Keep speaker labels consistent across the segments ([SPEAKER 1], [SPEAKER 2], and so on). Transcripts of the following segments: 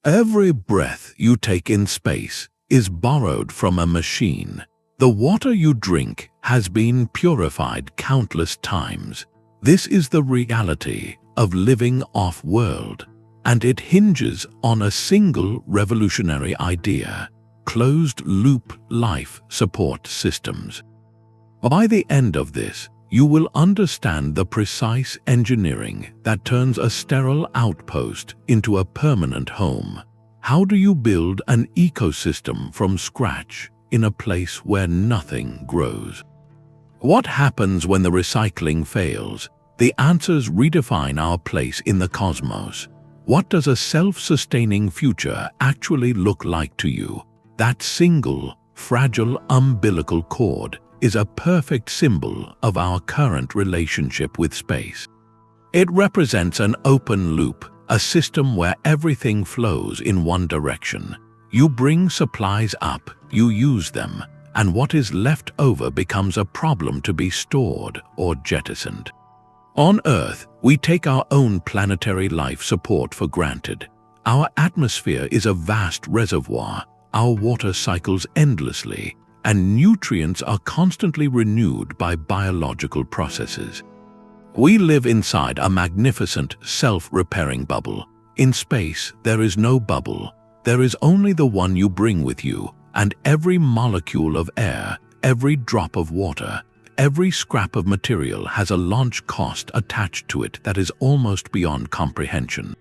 [SPEAKER 1] Every breath you take in space is borrowed from a machine. The water you drink has been purified countless times. This is the reality of living off-world, and it hinges on a single revolutionary idea: closed-loop life support systems. By the end of this, you will understand the precise engineering that turns a sterile outpost into a permanent home. How do you build an ecosystem from scratch in a place where nothing grows? What happens when the recycling fails? The answers redefine our place in the cosmos. What does a self-sustaining future actually look like to you? That single, fragile umbilical cord is a perfect symbol of our current relationship with space. It represents an open loop, a system where everything flows in one direction. You bring supplies up, you use them, and what is left over becomes a problem to be stored or jettisoned. On Earth, we take our own planetary life support for granted. Our atmosphere is a vast reservoir, our water cycles endlessly, and nutrients are constantly renewed by biological processes. We live inside a magnificent, self-repairing bubble. In space, there is no bubble. There is only the one you bring with you, and every molecule of air, every drop of water, every scrap of material has a launch cost attached to it that is almost beyond comprehension.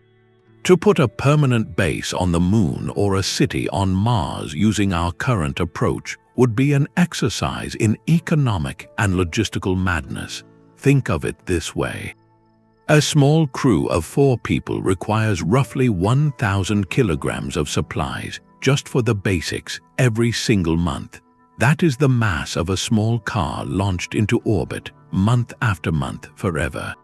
[SPEAKER 1] To put a permanent base on the Moon or a city on Mars using our current approach would be an exercise in economic and logistical madness. Think of it this way. A small crew of 4 people requires roughly 1,000 kilograms of supplies just for the basics every single month. That is the mass of a small car launched into orbit month after month forever.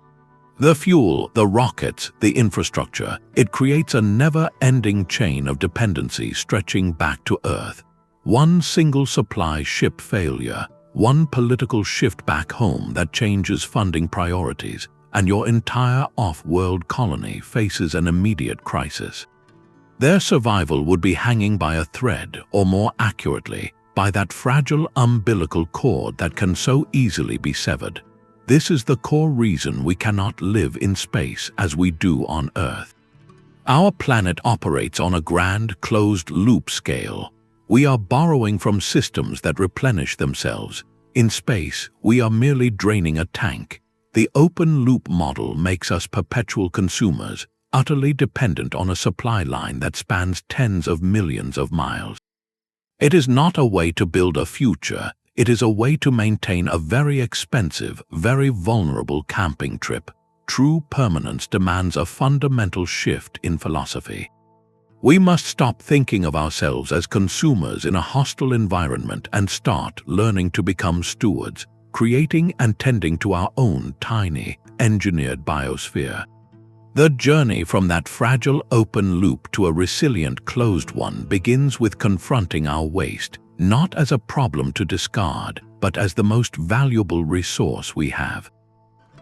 [SPEAKER 1] The fuel, the rockets, the infrastructure, it creates a never-ending chain of dependency stretching back to Earth. One single supply ship failure, one political shift back home that changes funding priorities, and your entire off-world colony faces an immediate crisis. Their survival would be hanging by a thread, or more accurately, by that fragile umbilical cord that can so easily be severed. This is the core reason we cannot live in space as we do on Earth. Our planet operates on a grand, closed-loop scale. We are borrowing from systems that replenish themselves. In space, we are merely draining a tank. The open-loop model makes us perpetual consumers, utterly dependent on a supply line that spans tens of millions of miles. It is not a way to build a future. It is a way to maintain a very expensive, very vulnerable camping trip. True permanence demands a fundamental shift in philosophy. We must stop thinking of ourselves as consumers in a hostile environment and start learning to become stewards, creating and tending to our own tiny, engineered biosphere. The journey from that fragile open loop to a resilient closed one begins with confronting our waste, not as a problem to discard, but as the most valuable resource we have.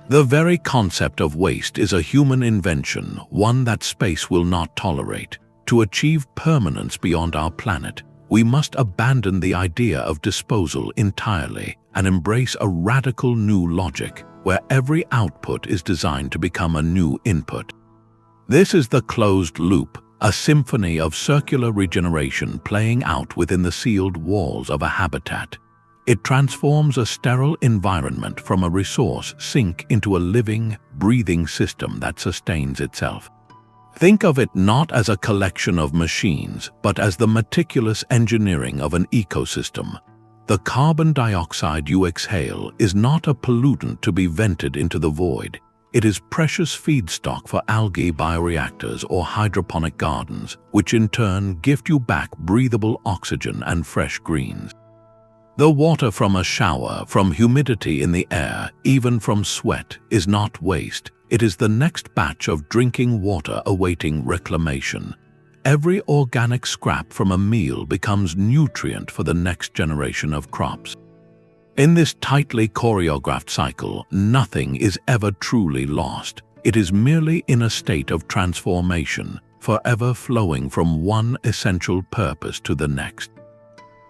[SPEAKER 1] The very concept of waste is a human invention, one that space will not tolerate. To achieve permanence beyond our planet, we must abandon the idea of disposal entirely and embrace a radical new logic where every output is designed to become a new input. This is the closed loop, a symphony of circular regeneration playing out within the sealed walls of a habitat. It transforms a sterile environment from a resource sink into a living, breathing system that sustains itself. Think of it not as a collection of machines, but as the meticulous engineering of an ecosystem. The carbon dioxide you exhale is not a pollutant to be vented into the void. It is precious feedstock for algae bioreactors or hydroponic gardens, which in turn gift you back breathable oxygen and fresh greens. The water from a shower, from humidity in the air, even from sweat, is not waste. It is the next batch of drinking water awaiting reclamation. Every organic scrap from a meal becomes nutrient for the next generation of crops. In this tightly choreographed cycle, nothing is ever truly lost. It is merely in a state of transformation. forever flowing from one essential purpose to the next.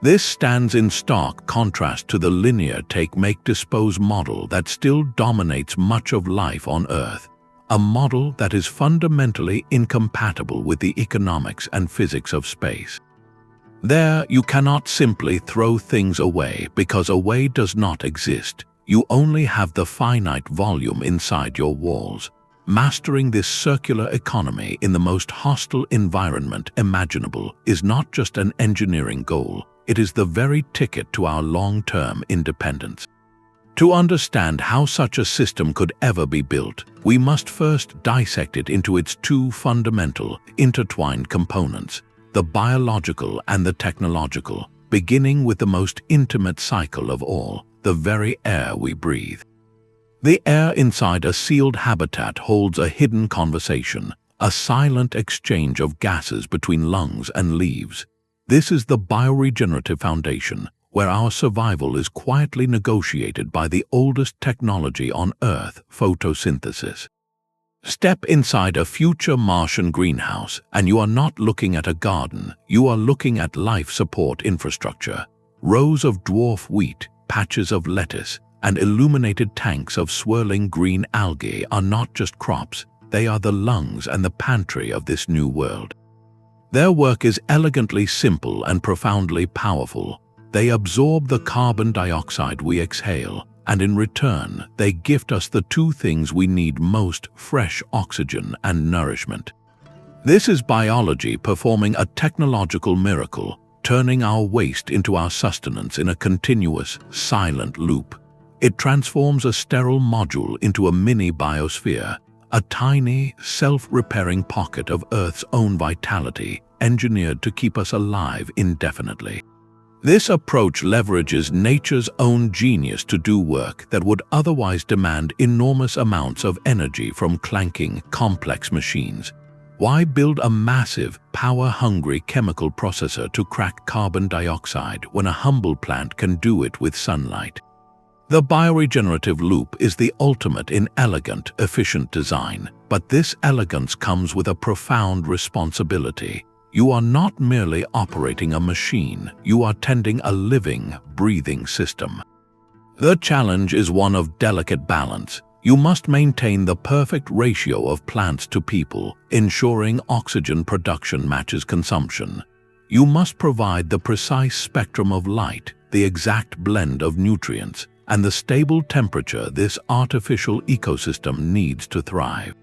[SPEAKER 1] This stands in stark contrast to the linear take-make-dispose model that still dominates much of life on Earth, a model that is fundamentally incompatible with the economics and physics of space. There, you cannot simply throw things away because away does not exist. You only have the finite volume inside your walls. Mastering this circular economy in the most hostile environment imaginable is not just an engineering goal, it is the very ticket to our long-term independence. To understand how such a system could ever be built, we must first dissect it into its two fundamental, intertwined components, the biological and the technological, beginning with the most intimate cycle of all, the very air we breathe. The air inside a sealed habitat holds a hidden conversation, a silent exchange of gases between lungs and leaves. This is the Bioregenerative Foundation, where our survival is quietly negotiated by the oldest technology on Earth, photosynthesis. Step inside a future Martian greenhouse, and you are not looking at a garden, you are looking at life support infrastructure. Rows of dwarf wheat, patches of lettuce, and illuminated tanks of swirling green algae are not just crops, they are the lungs and the pantry of this new world. Their work is elegantly simple and profoundly powerful. They absorb the carbon dioxide we exhale, and in return, they gift us the two things we need most: fresh oxygen and nourishment. This is biology performing a technological miracle, turning our waste into our sustenance in a continuous, silent loop. It transforms a sterile module into a mini biosphere, a tiny, self-repairing pocket of Earth's own vitality, engineered to keep us alive indefinitely. This approach leverages nature's own genius to do work that would otherwise demand enormous amounts of energy from clanking, complex machines. Why build a massive, power-hungry chemical processor to crack carbon dioxide when a humble plant can do it with sunlight? The bioregenerative loop is the ultimate in elegant, efficient design, but this elegance comes with a profound responsibility. You are not merely operating a machine, you are tending a living, breathing system. The challenge is one of delicate balance. You must maintain the perfect ratio of plants to people, ensuring oxygen production matches consumption. You must provide the precise spectrum of light, the exact blend of nutrients, and the stable temperature this artificial ecosystem needs to thrive.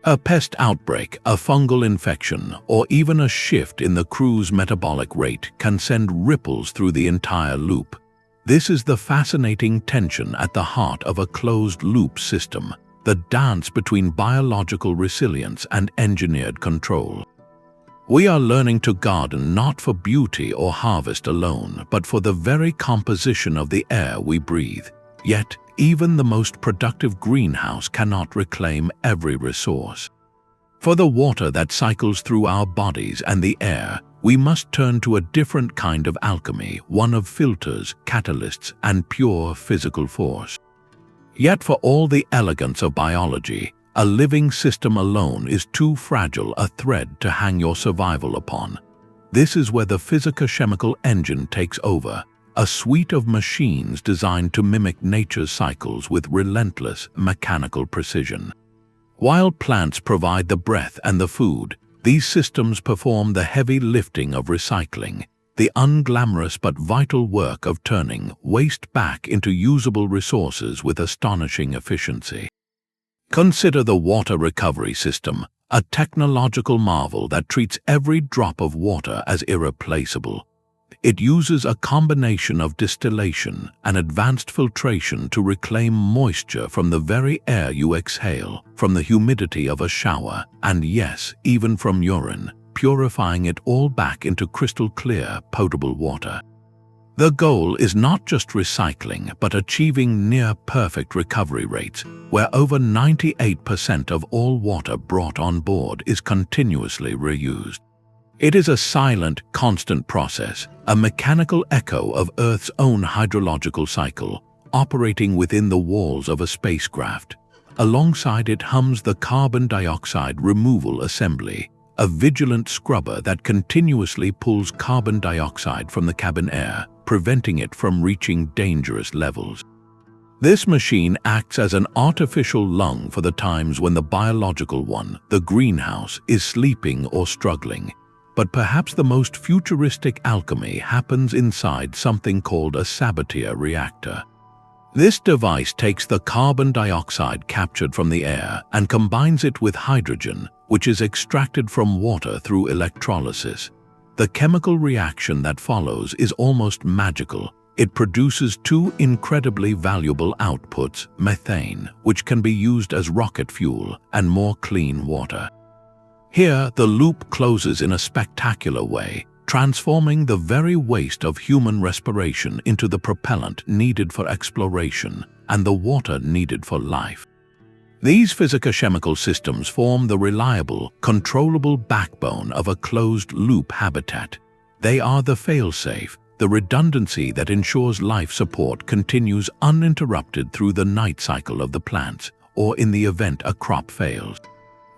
[SPEAKER 1] A pest outbreak, a fungal infection, or even a shift in the crew's metabolic rate can send ripples through the entire loop. This is the fascinating tension at the heart of a closed-loop system, the dance between biological resilience and engineered control. We are learning to garden not for beauty or harvest alone, but for the very composition of the air we breathe. Yet, even the most productive greenhouse cannot reclaim every resource. For the water that cycles through our bodies and the air, we must turn to a different kind of alchemy, one of filters, catalysts, and pure physical force. Yet for all the elegance of biology, a living system alone is too fragile a thread to hang your survival upon. This is where the Physico-Chemical Engine takes over, a suite of machines designed to mimic nature's cycles with relentless mechanical precision. While plants provide the breath and the food, these systems perform the heavy lifting of recycling, the unglamorous but vital work of turning waste back into usable resources with astonishing efficiency. Consider the water recovery system, a technological marvel that treats every drop of water as irreplaceable. It uses a combination of distillation and advanced filtration to reclaim moisture from the very air you exhale, from the humidity of a shower, and yes, even from urine, purifying it all back into crystal clear, potable water. The goal is not just recycling, but achieving near-perfect recovery rates, where over 98% of all water brought on board is continuously reused. It is a silent, constant process, a mechanical echo of Earth's own hydrological cycle, operating within the walls of a spacecraft. Alongside it hums the carbon dioxide removal assembly, a vigilant scrubber that continuously pulls carbon dioxide from the cabin air, preventing it from reaching dangerous levels. This machine acts as an artificial lung for the times when the biological one, the greenhouse, is sleeping or struggling. But perhaps the most futuristic alchemy happens inside something called a Sabatier reactor. This device takes the carbon dioxide captured from the air and combines it with hydrogen, which is extracted from water through electrolysis. The chemical reaction that follows is almost magical. It produces two incredibly valuable outputs: methane, which can be used as rocket fuel, and more clean water. Here, the loop closes in a spectacular way, transforming the very waste of human respiration into the propellant needed for exploration and the water needed for life. These physico-chemical systems form the reliable, controllable backbone of a closed-loop habitat. They are the fail-safe, the redundancy that ensures life support continues uninterrupted through the night cycle of the plants, or in the event a crop fails.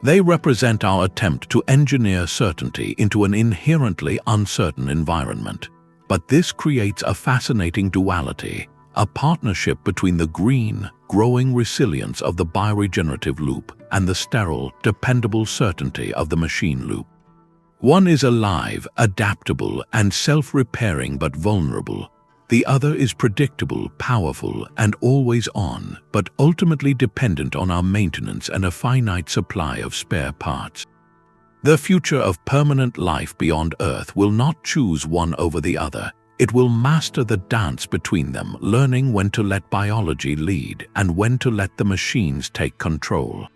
[SPEAKER 1] They represent our attempt to engineer certainty into an inherently uncertain environment. But this creates a fascinating duality, a partnership between the green, growing resilience of the bioregenerative loop and the sterile, dependable certainty of the machine loop. One is alive, adaptable, and self-repairing but vulnerable. The other is predictable, powerful, and always on, but ultimately dependent on our maintenance and a finite supply of spare parts. The future of permanent life beyond Earth will not choose one over the other. It will master the dance between them, learning when to let biology lead and when to let the machines take control.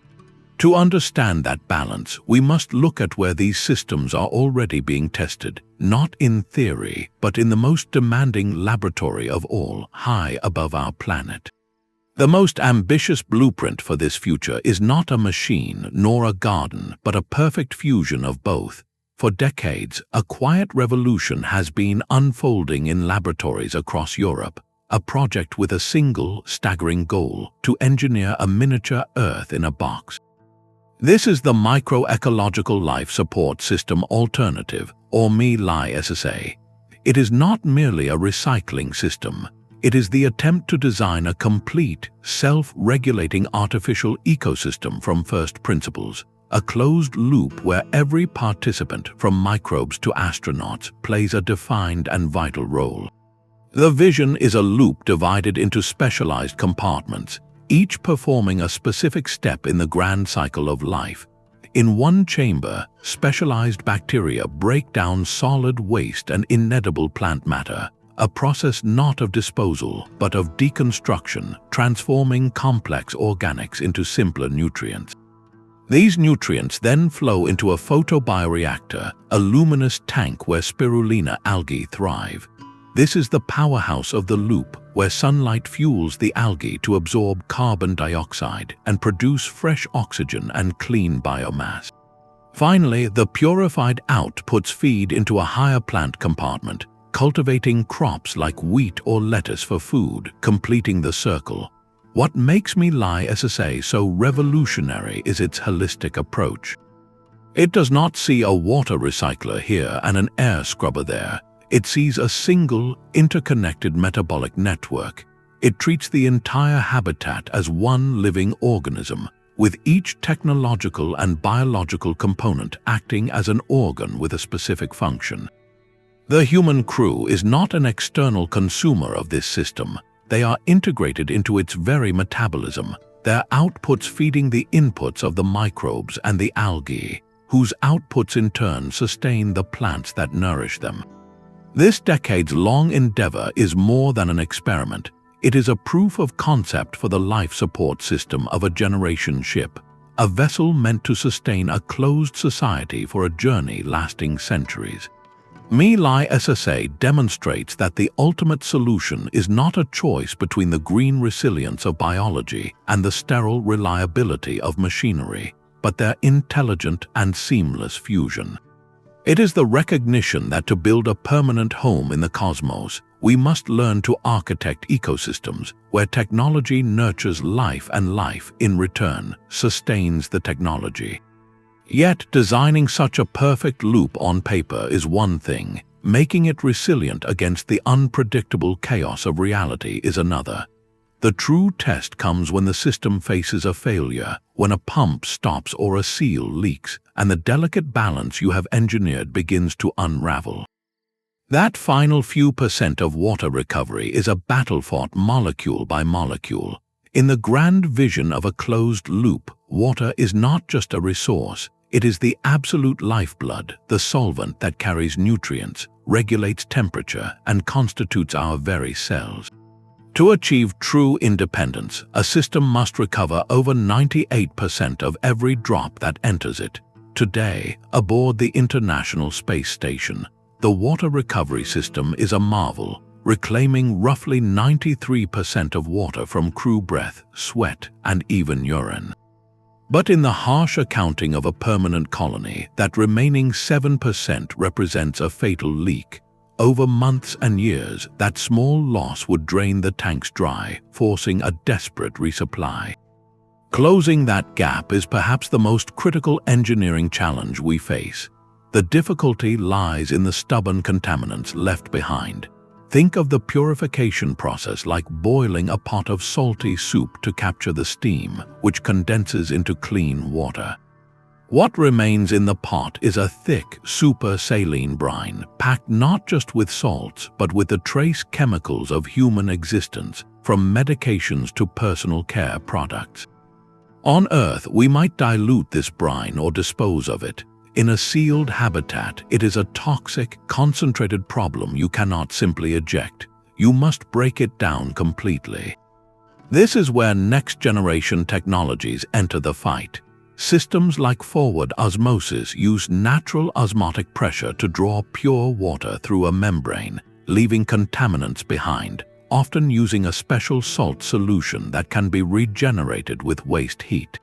[SPEAKER 1] To understand that balance, we must look at where these systems are already being tested, not in theory, but in the most demanding laboratory of all, high above our planet. The most ambitious blueprint for this future is not a machine nor a garden, but a perfect fusion of both. For decades, a quiet revolution has been unfolding in laboratories across Europe, a project with a single, staggering goal: to engineer a miniature Earth in a box. This is the Microecological Life Support System Alternative, or ME-LI-SSA. It is not merely a recycling system. It is the attempt to design a complete, self-regulating artificial ecosystem from first principles, a closed loop where every participant, from microbes to astronauts, plays a defined and vital role. The vision is a loop divided into specialized compartments, each performing a specific step in the grand cycle of life. In one chamber, specialized bacteria break down solid waste and inedible plant matter, a process not of disposal but of deconstruction, transforming complex organics into simpler nutrients. These nutrients then flow into a photobioreactor, a luminous tank where spirulina algae thrive. This is the powerhouse of the loop, where sunlight fuels the algae to absorb carbon dioxide and produce fresh oxygen and clean biomass. Finally, the purified outputs feed into a higher plant compartment, cultivating crops like wheat or lettuce for food, completing the circle. What makes ME-LI-SSA so revolutionary is its holistic approach. It does not see a water recycler here and an air scrubber there. It sees a single, interconnected metabolic network. It treats the entire habitat as one living organism, with each technological and biological component acting as an organ with a specific function. The human crew is not an external consumer of this system. They are integrated into its very metabolism, their outputs feeding the inputs of the microbes and the algae, whose outputs in turn sustain the plants that nourish them. This decades-long endeavor is more than an experiment. It is a proof of concept for the life support system of a generation ship, a vessel meant to sustain a closed society for a journey lasting centuries. ME-LI-SSA demonstrates that the ultimate solution is not a choice between the green resilience of biology and the sterile reliability of machinery, but their intelligent and seamless fusion. It is the recognition that to build a permanent home in the cosmos, we must learn to architect ecosystems where technology nurtures life and life, in return, sustains the technology. Yet designing such a perfect loop on paper is one thing, making it resilient against the unpredictable chaos of reality is another. The true test comes when the system faces a failure, when a pump stops or a seal leaks, and the delicate balance you have engineered begins to unravel. That final few percent of water recovery is a battle fought molecule by molecule. In the grand vision of a closed loop, water is not just a resource, it is the absolute lifeblood, the solvent that carries nutrients, regulates temperature, and constitutes our very cells. To achieve true independence, a system must recover over 98% of every drop that enters it. Today, aboard the International Space Station, the water recovery system is a marvel, reclaiming roughly 93% of water from crew breath, sweat, and even urine. But in the harsh accounting of a permanent colony, that remaining 7% represents a fatal leak. Over months and years, that small loss would drain the tanks dry, forcing a desperate resupply. Closing that gap is perhaps the most critical engineering challenge we face. The difficulty lies in the stubborn contaminants left behind. Think of the purification process like boiling a pot of salty soup to capture the steam, which condenses into clean water. What remains in the pot is a thick, super saline brine, packed not just with salts, but with the trace chemicals of human existence, from medications to personal care products. On Earth, we might dilute this brine or dispose of it. In a sealed habitat, it is a toxic, concentrated problem you cannot simply eject. You must break it down completely. This is where next-generation technologies enter the fight. Systems like forward osmosis use natural osmotic pressure to draw pure water through a membrane, leaving contaminants behind, often using a special salt solution that can be regenerated with waste heat.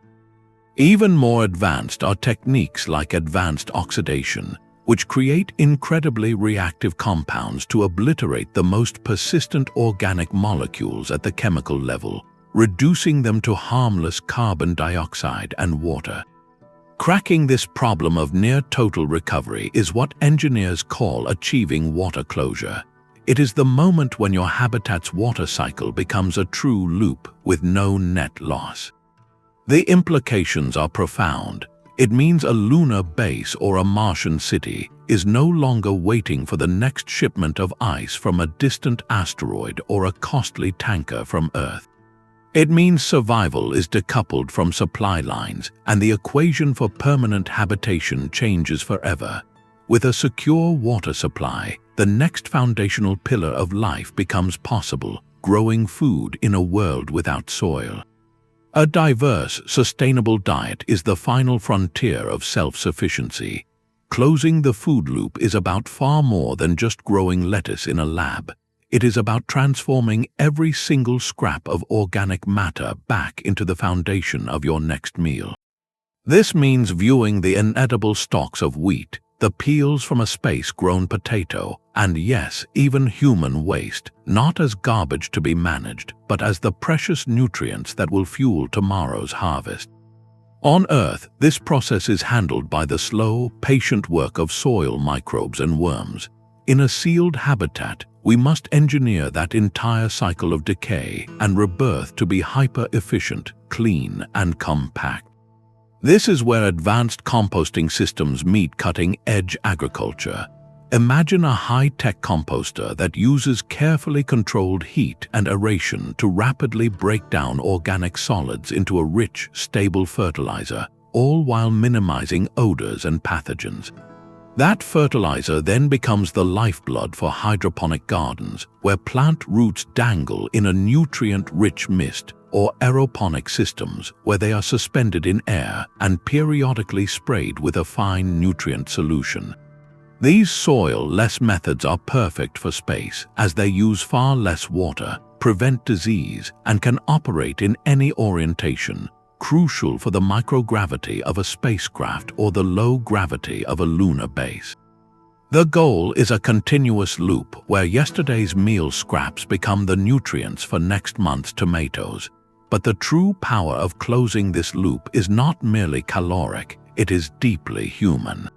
[SPEAKER 1] Even more advanced are techniques like advanced oxidation, which create incredibly reactive compounds to obliterate the most persistent organic molecules at the chemical level, reducing them to harmless carbon dioxide and water. Cracking this problem of near-total recovery is what engineers call achieving water closure. It is the moment when your habitat's water cycle becomes a true loop with no net loss. The implications are profound. It means a lunar base or a Martian city is no longer waiting for the next shipment of ice from a distant asteroid or a costly tanker from Earth. It means survival is decoupled from supply lines, and the equation for permanent habitation changes forever. With a secure water supply, the next foundational pillar of life becomes possible, growing food in a world without soil. A diverse, sustainable diet is the final frontier of self-sufficiency. Closing the food loop is about far more than just growing lettuce in a lab. It is about transforming every single scrap of organic matter back into the foundation of your next meal. This means viewing the inedible stalks of wheat, the peels from a space-grown potato, and yes, even human waste, not as garbage to be managed, but as the precious nutrients that will fuel tomorrow's harvest. On Earth, this process is handled by the slow, patient work of soil microbes and worms. In a sealed habitat, we must engineer that entire cycle of decay and rebirth to be hyper-efficient, clean, and compact. This is where advanced composting systems meet cutting-edge agriculture. Imagine a high-tech composter that uses carefully controlled heat and aeration to rapidly break down organic solids into a rich, stable fertilizer, all while minimizing odors and pathogens. That fertilizer then becomes the lifeblood for hydroponic gardens, where plant roots dangle in a nutrient-rich mist, or aeroponic systems, where they are suspended in air and periodically sprayed with a fine nutrient solution. These soil-less methods are perfect for space, as they use far less water, prevent disease, and can operate in any orientation, crucial for the microgravity of a spacecraft or the low gravity of a lunar base. The goal is a continuous loop where yesterday's meal scraps become the nutrients for next month's tomatoes. But the true power of closing this loop is not merely caloric, it is deeply human.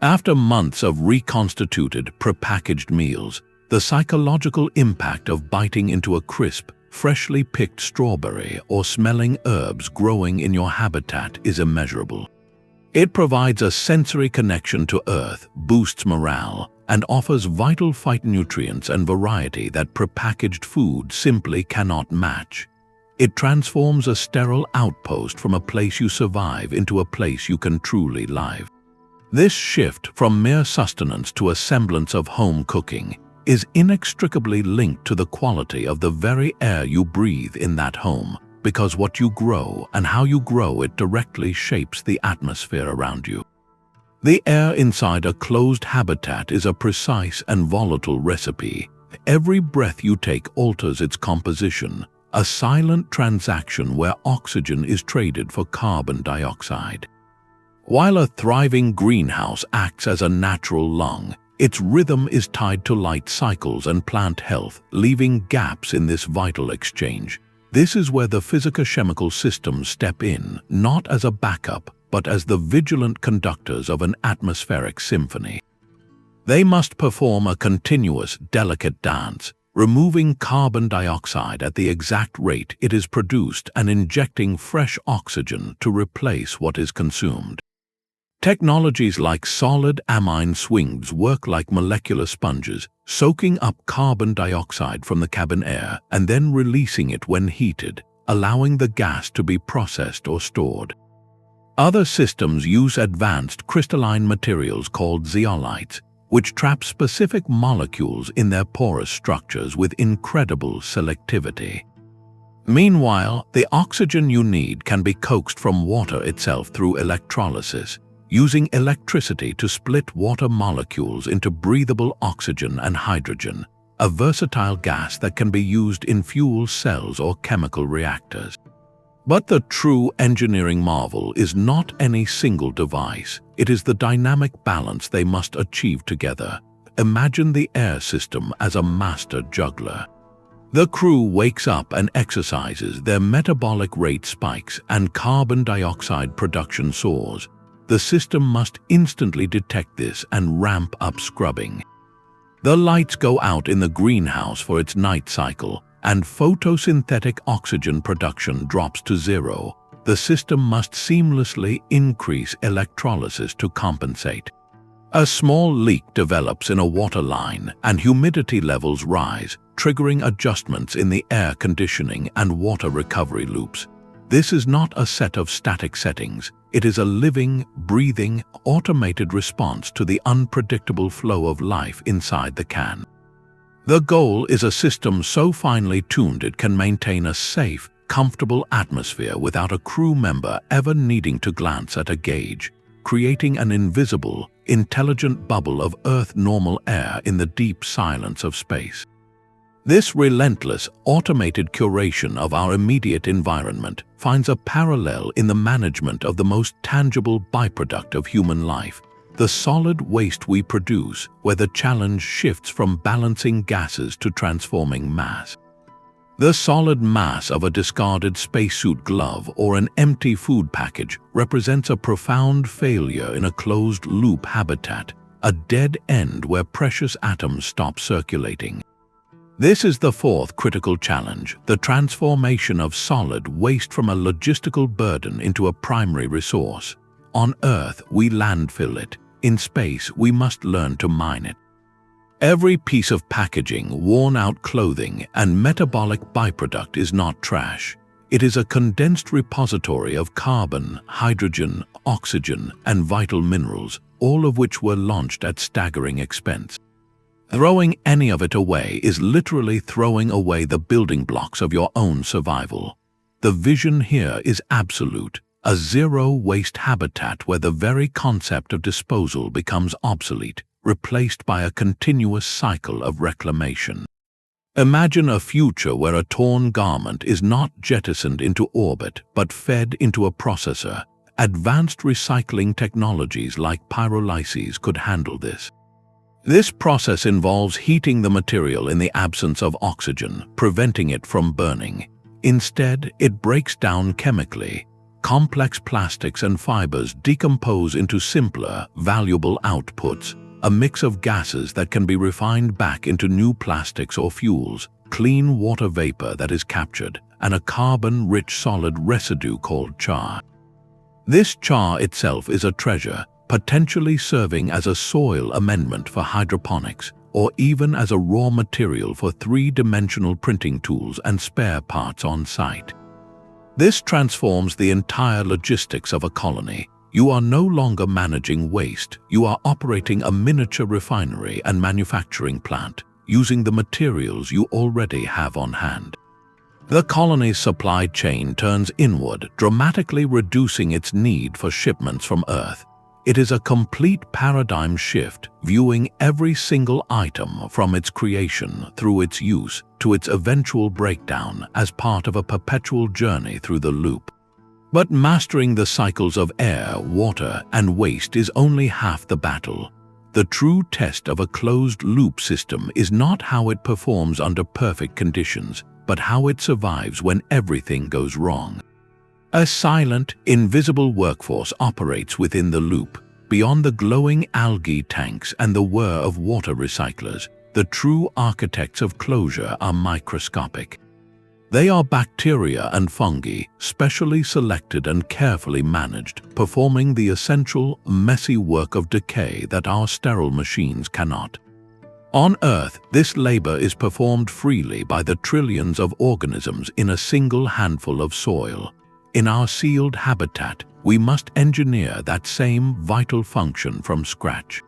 [SPEAKER 1] After months of reconstituted, prepackaged meals, the psychological impact of biting into a crisp, freshly picked strawberry or smelling herbs growing in your habitat is immeasurable. It provides a sensory connection to Earth, boosts morale, and offers vital phytonutrients and variety that prepackaged food simply cannot match. It transforms a sterile outpost from a place you survive into a place you can truly live. This shift from mere sustenance to a semblance of home cooking is inextricably linked to the quality of the very air you breathe in that home, because what you grow and how you grow it directly shapes the atmosphere around you. The air inside a closed habitat is a precise and volatile recipe. Every breath you take alters its composition, a silent transaction where oxygen is traded for carbon dioxide. While a thriving greenhouse acts as a natural lung, its rhythm is tied to light cycles and plant health, leaving gaps in this vital exchange. This is where the physico-chemical systems step in, not as a backup, but as the vigilant conductors of an atmospheric symphony. They must perform a continuous, delicate dance, removing carbon dioxide at the exact rate it is produced and injecting fresh oxygen to replace what is consumed. Technologies like solid amine swings work like molecular sponges, soaking up carbon dioxide from the cabin air and then releasing it when heated, allowing the gas to be processed or stored. Other systems use advanced crystalline materials called zeolites, which trap specific molecules in their porous structures with incredible selectivity. Meanwhile, the oxygen you need can be coaxed from water itself through electrolysis, using electricity to split water molecules into breathable oxygen and hydrogen, a versatile gas that can be used in fuel cells or chemical reactors. But the true engineering marvel is not any single device, it is the dynamic balance they must achieve together. Imagine the air system as a master juggler. The crew wakes up and exercises, their metabolic rate spikes and carbon dioxide production soars. The system must instantly detect this and ramp up scrubbing. The lights go out in the greenhouse for its night cycle, and photosynthetic oxygen production drops to zero. The system must seamlessly increase electrolysis to compensate. A small leak develops in a water line, and humidity levels rise, triggering adjustments in the air conditioning and water recovery loops. This is not a set of static settings. It is a living, breathing, automated response to the unpredictable flow of life inside the can. The goal is a system so finely tuned it can maintain a safe, comfortable atmosphere without a crew member ever needing to glance at a gauge, creating an invisible, intelligent bubble of Earth-normal air in the deep silence of space. This relentless, automated curation of our immediate environment finds a parallel in the management of the most tangible byproduct of human life, the solid waste we produce, where the challenge shifts from balancing gases to transforming mass. The solid mass of a discarded spacesuit glove or an empty food package represents a profound failure in a closed-loop habitat, a dead end where precious atoms stop circulating. This is the fourth critical challenge, the transformation of solid waste from a logistical burden into a primary resource. On Earth, we landfill it. In space, we must learn to mine it. Every piece of packaging, worn-out clothing, and metabolic byproduct is not trash. It is a condensed repository of carbon, hydrogen, oxygen, and vital minerals, all of which were launched at staggering expense. Throwing any of it away is literally throwing away the building blocks of your own survival. The vision here is absolute, a zero-waste habitat where the very concept of disposal becomes obsolete, replaced by a continuous cycle of reclamation. Imagine a future where a torn garment is not jettisoned into orbit but fed into a processor. Advanced recycling technologies like pyrolysis could handle this. This process involves heating the material in the absence of oxygen, preventing it from burning. Instead, it breaks down chemically. Complex plastics and fibers decompose into simpler, valuable outputs, a mix of gases that can be refined back into new plastics or fuels, clean water vapor that is captured, and a carbon-rich solid residue called char. This char itself is a treasure, potentially serving as a soil amendment for hydroponics, or even as a raw material for three-dimensional printing tools and spare parts on site. This transforms the entire logistics of a colony. You are no longer managing waste, you are operating a miniature refinery and manufacturing plant, using the materials you already have on hand. The colony's supply chain turns inward, dramatically reducing its need for shipments from Earth. It is a complete paradigm shift, viewing every single item from its creation through its use to its eventual breakdown as part of a perpetual journey through the loop. But mastering the cycles of air, water, and waste is only half the battle. The true test of a closed-loop system is not how it performs under perfect conditions, but how it survives when everything goes wrong. A silent, invisible workforce operates within the loop. Beyond the glowing algae tanks and the whir of water recyclers, the true architects of closure are microscopic. They are bacteria and fungi, specially selected and carefully managed, performing the essential, messy work of decay that our sterile machines cannot. On Earth, this labor is performed freely by the trillions of organisms in a single handful of soil. In our sealed habitat, we must engineer that same vital function from scratch.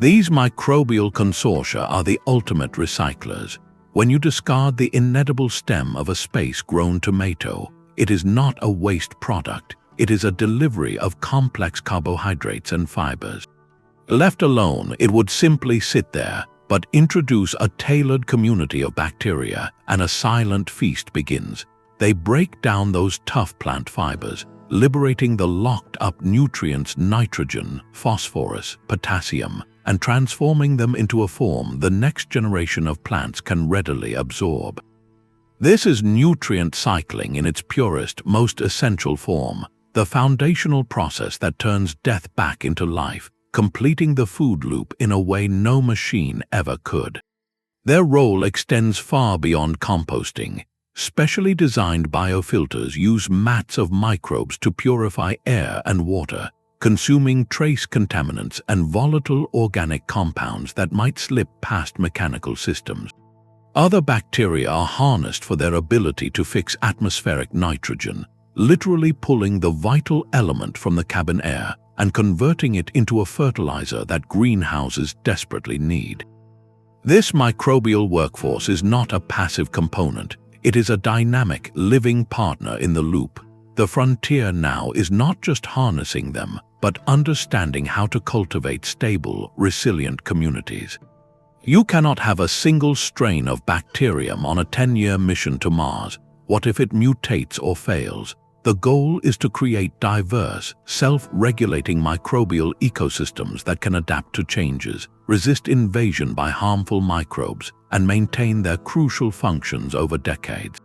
[SPEAKER 1] These microbial consortia are the ultimate recyclers. When you discard the inedible stem of a space-grown tomato, it is not a waste product, it is a delivery of complex carbohydrates and fibers. Left alone, it would simply sit there, but introduce a tailored community of bacteria, and a silent feast begins. They break down those tough plant fibers, liberating the locked-up nutrients nitrogen, phosphorus, potassium, and transforming them into a form the next generation of plants can readily absorb. This is nutrient cycling in its purest, most essential form, the foundational process that turns death back into life, completing the food loop in a way no machine ever could. Their role extends far beyond composting. Specially designed biofilters use mats of microbes to purify air and water, consuming trace contaminants and volatile organic compounds that might slip past mechanical systems. Other bacteria are harnessed for their ability to fix atmospheric nitrogen, literally pulling the vital element from the cabin air and converting it into a fertilizer that greenhouses desperately need. This microbial workforce is not a passive component. It is a dynamic, living partner in the loop. The frontier now is not just harnessing them, but understanding how to cultivate stable, resilient communities. You cannot have a single strain of bacterium on a 10-year mission to Mars. What if it mutates or fails? The goal is to create diverse, self-regulating microbial ecosystems that can adapt to changes, resist invasion by harmful microbes, and maintain their crucial functions over decades.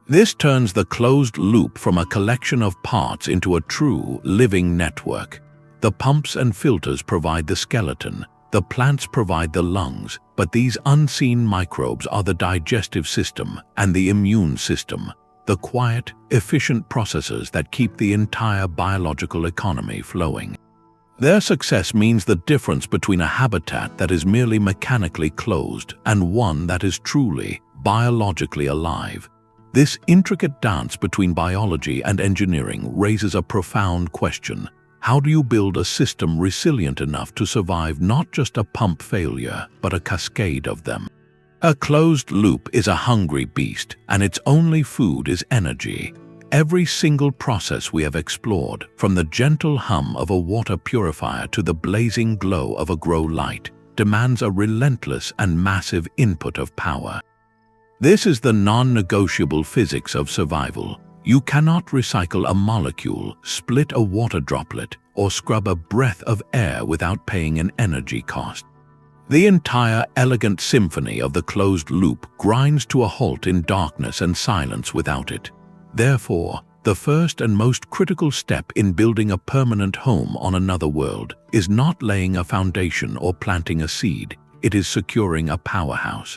[SPEAKER 1] This turns the closed loop from a collection of parts into a true, living network. The pumps and filters provide the skeleton, the plants provide the lungs, but these unseen microbes are the digestive system and the immune system, the quiet, efficient processes that keep the entire biological economy flowing. Their success means the difference between a habitat that is merely mechanically closed and one that is truly, biologically alive. This intricate dance between biology and engineering raises a profound question. How do you build a system resilient enough to survive not just a pump failure, but a cascade of them? A closed loop is a hungry beast, and its only food is energy. Every single process we have explored, from the gentle hum of a water purifier to the blazing glow of a grow light, demands a relentless and massive input of power. This is the non-negotiable physics of survival. You cannot recycle a molecule, split a water droplet, or scrub a breath of air without paying an energy cost. The entire elegant symphony of the closed loop grinds to a halt in darkness and silence without it. Therefore, the first and most critical step in building a permanent home on another world is not laying a foundation or planting a seed, it is securing a powerhouse.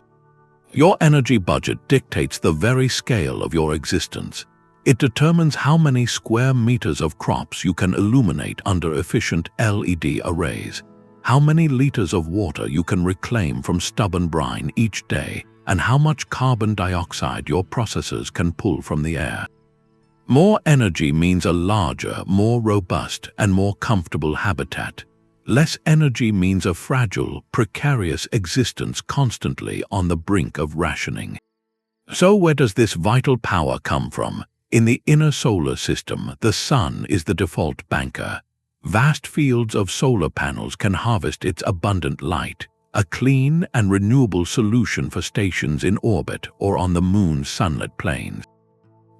[SPEAKER 1] Your energy budget dictates the very scale of your existence. It determines how many square meters of crops you can illuminate under efficient LED arrays, how many liters of water you can reclaim from stubborn brine each day, and how much carbon dioxide your processors can pull from the air. More energy means a larger, more robust, and more comfortable habitat. Less energy means a fragile, precarious existence constantly on the brink of rationing. So where does this vital power come from? In the inner solar system, the sun is the default banker. Vast fields of solar panels can harvest its abundant light, a clean and renewable solution for stations in orbit or on the moon's sunlit plains.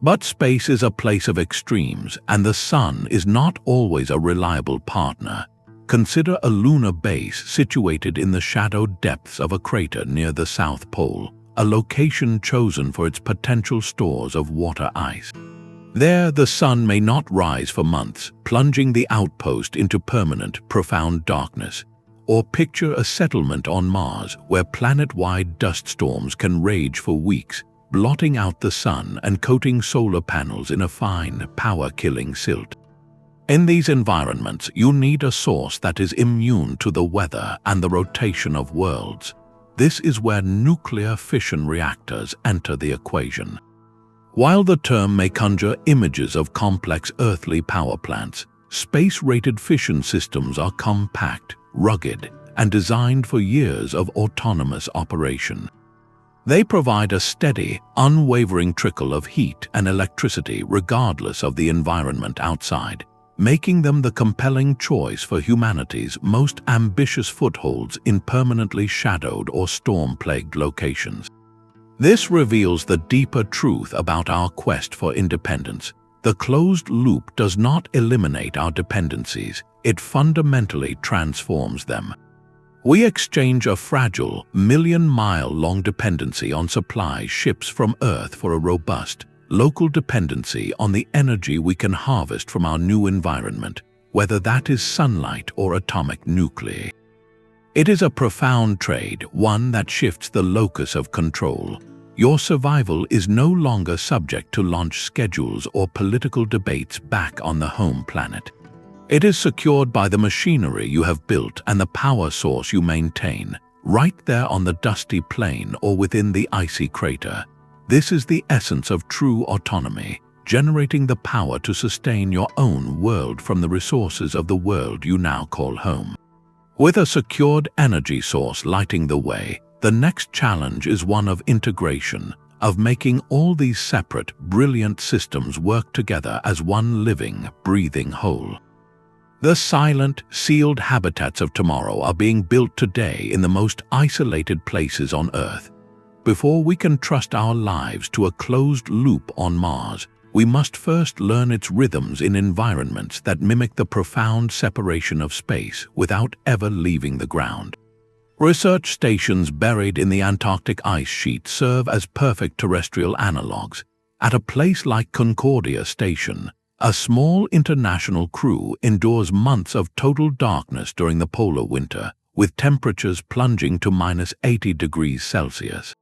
[SPEAKER 1] But space is a place of extremes, and the sun is not always a reliable partner. Consider a lunar base situated in the shadowed depths of a crater near the South Pole, a location chosen for its potential stores of water ice. There, the sun may not rise for months, plunging the outpost into permanent, profound darkness. Or picture a settlement on Mars where planet-wide dust storms can rage for weeks, blotting out the sun and coating solar panels in a fine, power-killing silt. In these environments, you need a source that is immune to the weather and the rotation of worlds. This is where nuclear fission reactors enter the equation. While the term may conjure images of complex earthly power plants, space-rated fission systems are compact, rugged, and designed for years of autonomous operation. They provide a steady, unwavering trickle of heat and electricity regardless of the environment outside, making them the compelling choice for humanity's most ambitious footholds in permanently shadowed or storm-plagued locations. This reveals the deeper truth about our quest for independence. The closed loop does not eliminate our dependencies, it fundamentally transforms them. We exchange a fragile, million-mile-long dependency on supply ships from Earth for a robust, local dependency on the energy we can harvest from our new environment, whether that is sunlight or atomic nuclei. It is a profound trade, one that shifts the locus of control. Your survival is no longer subject to launch schedules or political debates back on the home planet. It is secured by the machinery you have built and the power source you maintain, right there on the dusty plain or within the icy crater. This is the essence of true autonomy, generating the power to sustain your own world from the resources of the world you now call home. With a secured energy source lighting the way, the next challenge is one of integration, of making all these separate, brilliant systems work together as one living, breathing whole. The silent, sealed habitats of tomorrow are being built today in the most isolated places on Earth. Before we can trust our lives to a closed loop on Mars, we must first learn its rhythms in environments that mimic the profound separation of space without ever leaving the ground. Research stations buried in the Antarctic ice sheet serve as perfect terrestrial analogs. At a place like Concordia Station, a small international crew endures months of total darkness during the polar winter, with temperatures plunging to -80 degrees Celsius.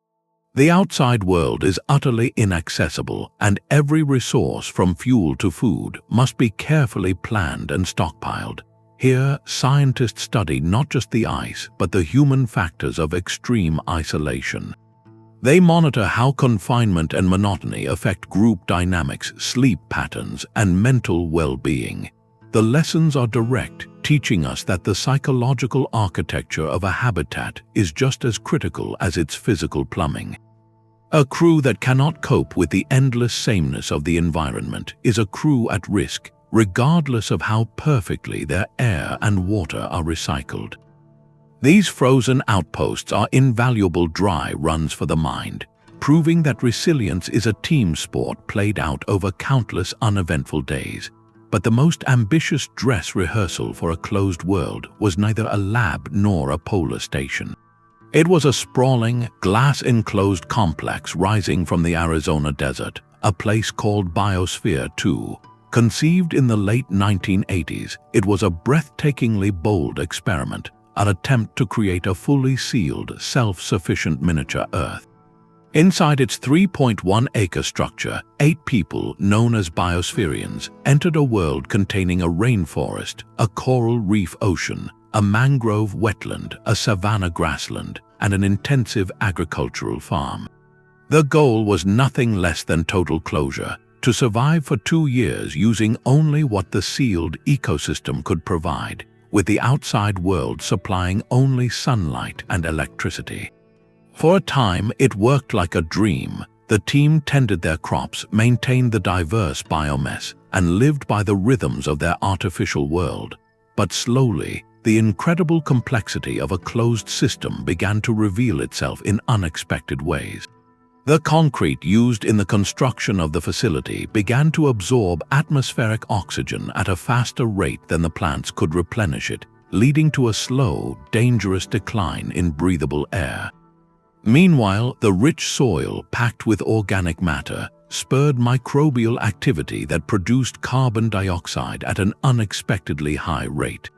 [SPEAKER 1] The outside world is utterly inaccessible, and every resource from fuel to food must be carefully planned and stockpiled. Here, scientists study not just the ice, but the human factors of extreme isolation. They monitor how confinement and monotony affect group dynamics, sleep patterns, and mental well-being. The lessons are direct, teaching us that the psychological architecture of a habitat is just as critical as its physical plumbing. A crew that cannot cope with the endless sameness of the environment is a crew at risk, regardless of how perfectly their air and water are recycled. These frozen outposts are invaluable dry runs for the mind, proving that resilience is a team sport played out over countless uneventful days. But the most ambitious dress rehearsal for a closed world was neither a lab nor a polar station. It was a sprawling, glass-enclosed complex rising from the Arizona desert, a place called Biosphere 2. Conceived in the late 1980s, it was a breathtakingly bold experiment, an attempt to create a fully sealed, self-sufficient miniature Earth. Inside its 3.1-acre structure, 8 people, known as biospherians, entered a world containing a rainforest, a coral reef ocean, a mangrove wetland, a savanna grassland, and an intensive agricultural farm. The goal was nothing less than total closure, to survive for 2 years using only what the sealed ecosystem could provide, with the outside world supplying only sunlight and electricity. For a time, it worked like a dream. The team tended their crops, maintained the diverse biomass, and lived by the rhythms of their artificial world. But slowly, the incredible complexity of a closed system began to reveal itself in unexpected ways. The concrete used in the construction of the facility began to absorb atmospheric oxygen at a faster rate than the plants could replenish it, leading to a slow, dangerous decline in breathable air. Meanwhile, the rich soil, packed with organic matter, spurred microbial activity that produced carbon dioxide at an unexpectedly high rate.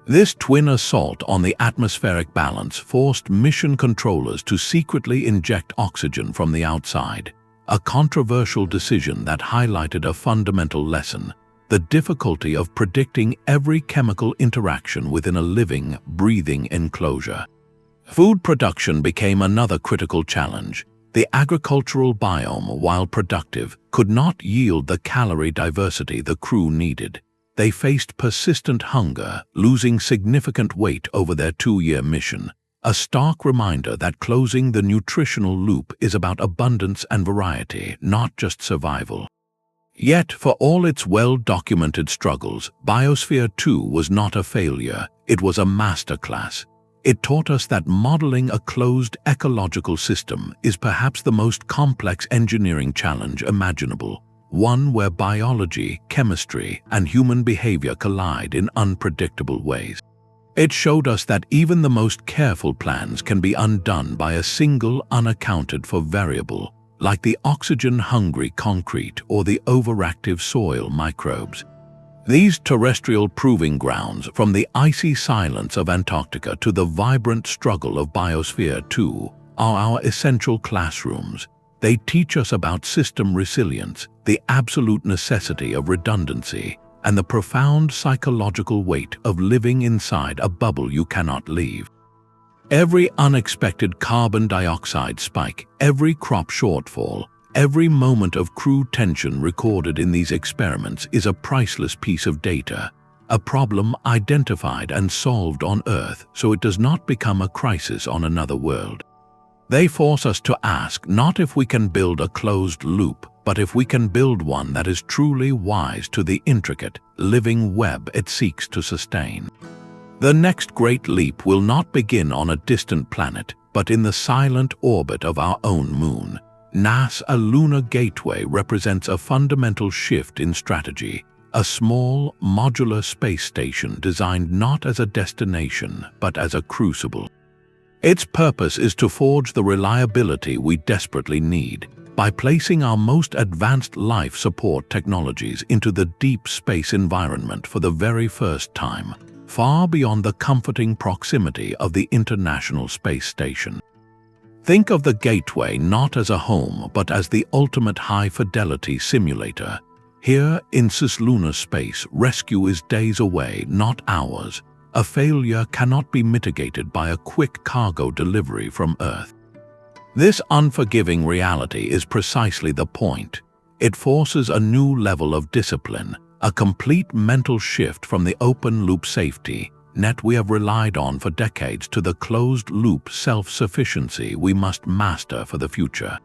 [SPEAKER 1] This twin assault on the atmospheric balance forced mission controllers to secretly inject oxygen from the outside, a controversial decision that highlighted a fundamental lesson: the difficulty of predicting every chemical interaction within a living, breathing enclosure. Food production became another critical challenge. The agricultural biome, while productive, could not yield the calorie diversity the crew needed. They faced persistent hunger, losing significant weight over their 2-year mission, a stark reminder that closing the nutritional loop is about abundance and variety, not just survival. Yet, for all its well-documented struggles, Biosphere 2 was not a failure, it was a masterclass. It taught us that modeling a closed ecological system is perhaps the most complex engineering challenge imaginable, one where biology, chemistry, and human behavior collide in unpredictable ways. It showed us that even the most careful plans can be undone by a single unaccounted-for variable, like the oxygen-hungry concrete or the overactive soil microbes. These terrestrial proving grounds, from the icy silence of Antarctica to the vibrant struggle of Biosphere 2, are our essential classrooms. They teach us about system resilience, the absolute necessity of redundancy, and the profound psychological weight of living inside a bubble you cannot leave. Every unexpected carbon dioxide spike, every crop shortfall, every moment of crew tension recorded in these experiments is a priceless piece of data, a problem identified and solved on Earth so it does not become a crisis on another world. They force us to ask not if we can build a closed loop, but if we can build one that is truly wise to the intricate, living web it seeks to sustain. The next great leap will not begin on a distant planet, but in the silent orbit of our own moon. NASA's Lunar Gateway represents a fundamental shift in strategy, a small, modular space station designed not as a destination, but as a crucible. Its purpose is to forge the reliability we desperately need by placing our most advanced life support technologies into the deep space environment for the very first time, far beyond the comforting proximity of the International Space Station. Think of the Gateway not as a home, but as the ultimate high-fidelity simulator. Here, in cislunar space, rescue is days away, not hours. A failure cannot be mitigated by a quick cargo delivery from Earth. This unforgiving reality is precisely the point. It forces a new level of discipline, a complete mental shift from the open-loop safety net we have relied on for decades to the closed-loop self-sufficiency we must master for the future.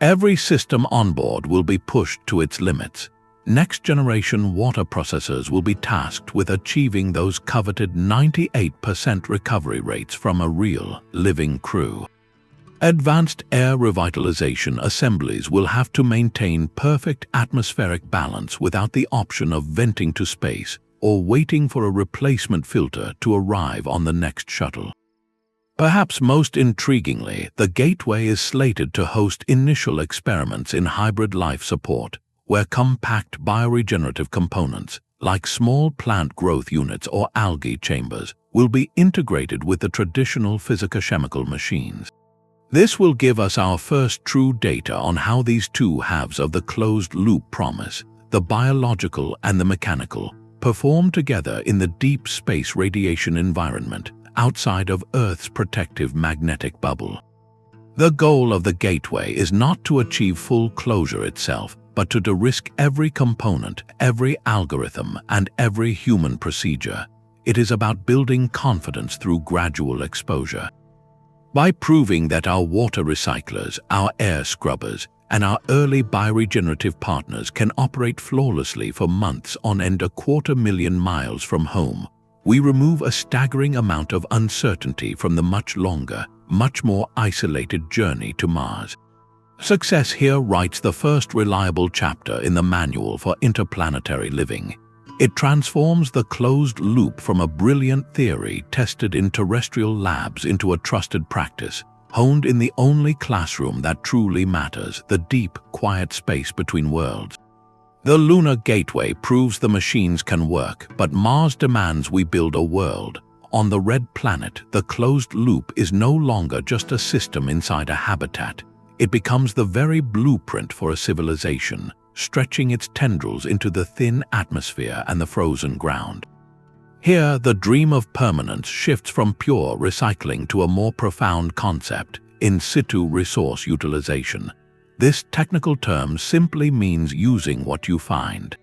[SPEAKER 1] Every system on board will be pushed to its limits. Next-generation water processors will be tasked with achieving those coveted 98% recovery rates from a real, living crew. Advanced air revitalization assemblies will have to maintain perfect atmospheric balance without the option of venting to space or waiting for a replacement filter to arrive on the next shuttle. Perhaps most intriguingly, the Gateway is slated to host initial experiments in hybrid life support, where compact bioregenerative components, like small plant growth units or algae chambers, will be integrated with the traditional physico-chemical machines. This will give us our first true data on how these two halves of the closed-loop promise, the biological and the mechanical, perform together in the deep space radiation environment outside of Earth's protective magnetic bubble. The goal of the Gateway is not to achieve full closure itself, but to de-risk every component, every algorithm, and every human procedure. It is about building confidence through gradual exposure. By proving that our water recyclers, our air scrubbers, and our early bioregenerative partners can operate flawlessly for months on end 250,000 miles from home, we remove a staggering amount of uncertainty from the much longer, much more isolated journey to Mars. Success here writes the first reliable chapter in the Manual for Interplanetary Living. It transforms the closed loop from a brilliant theory tested in terrestrial labs into a trusted practice, honed in the only classroom that truly matters, the deep, quiet space between worlds. The Lunar Gateway proves the machines can work, but Mars demands we build a world. On the red planet, the closed loop is no longer just a system inside a habitat. It becomes the very blueprint for a civilization, stretching its tendrils into the thin atmosphere and the frozen ground. Here, the dream of permanence shifts from pure recycling to a more profound concept, in-situ resource utilization. This technical term simply means using what you find.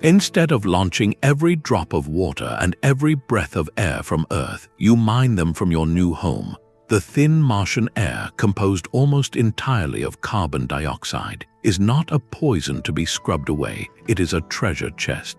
[SPEAKER 1] Instead of launching every drop of water and every breath of air from Earth, you mine them from your new home. The thin Martian air, composed almost entirely of carbon dioxide, is not a poison to be scrubbed away, it is a treasure chest.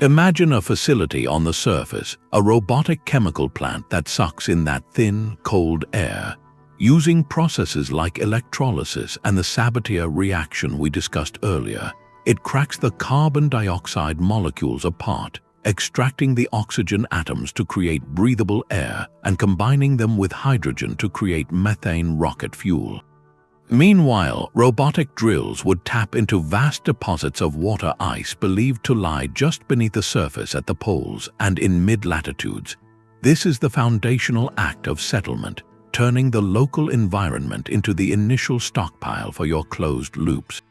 [SPEAKER 1] Imagine a facility on the surface, a robotic chemical plant that sucks in that thin, cold air. Using processes like electrolysis and the Sabatier reaction we discussed earlier, it cracks the carbon dioxide molecules apart, extracting the oxygen atoms to create breathable air and combining them with hydrogen to create methane rocket fuel. Meanwhile, robotic drills would tap into vast deposits of water ice believed to lie just beneath the surface at the poles and in mid-latitudes. This is the foundational act of settlement, turning the local environment into the initial stockpile for your closed loops.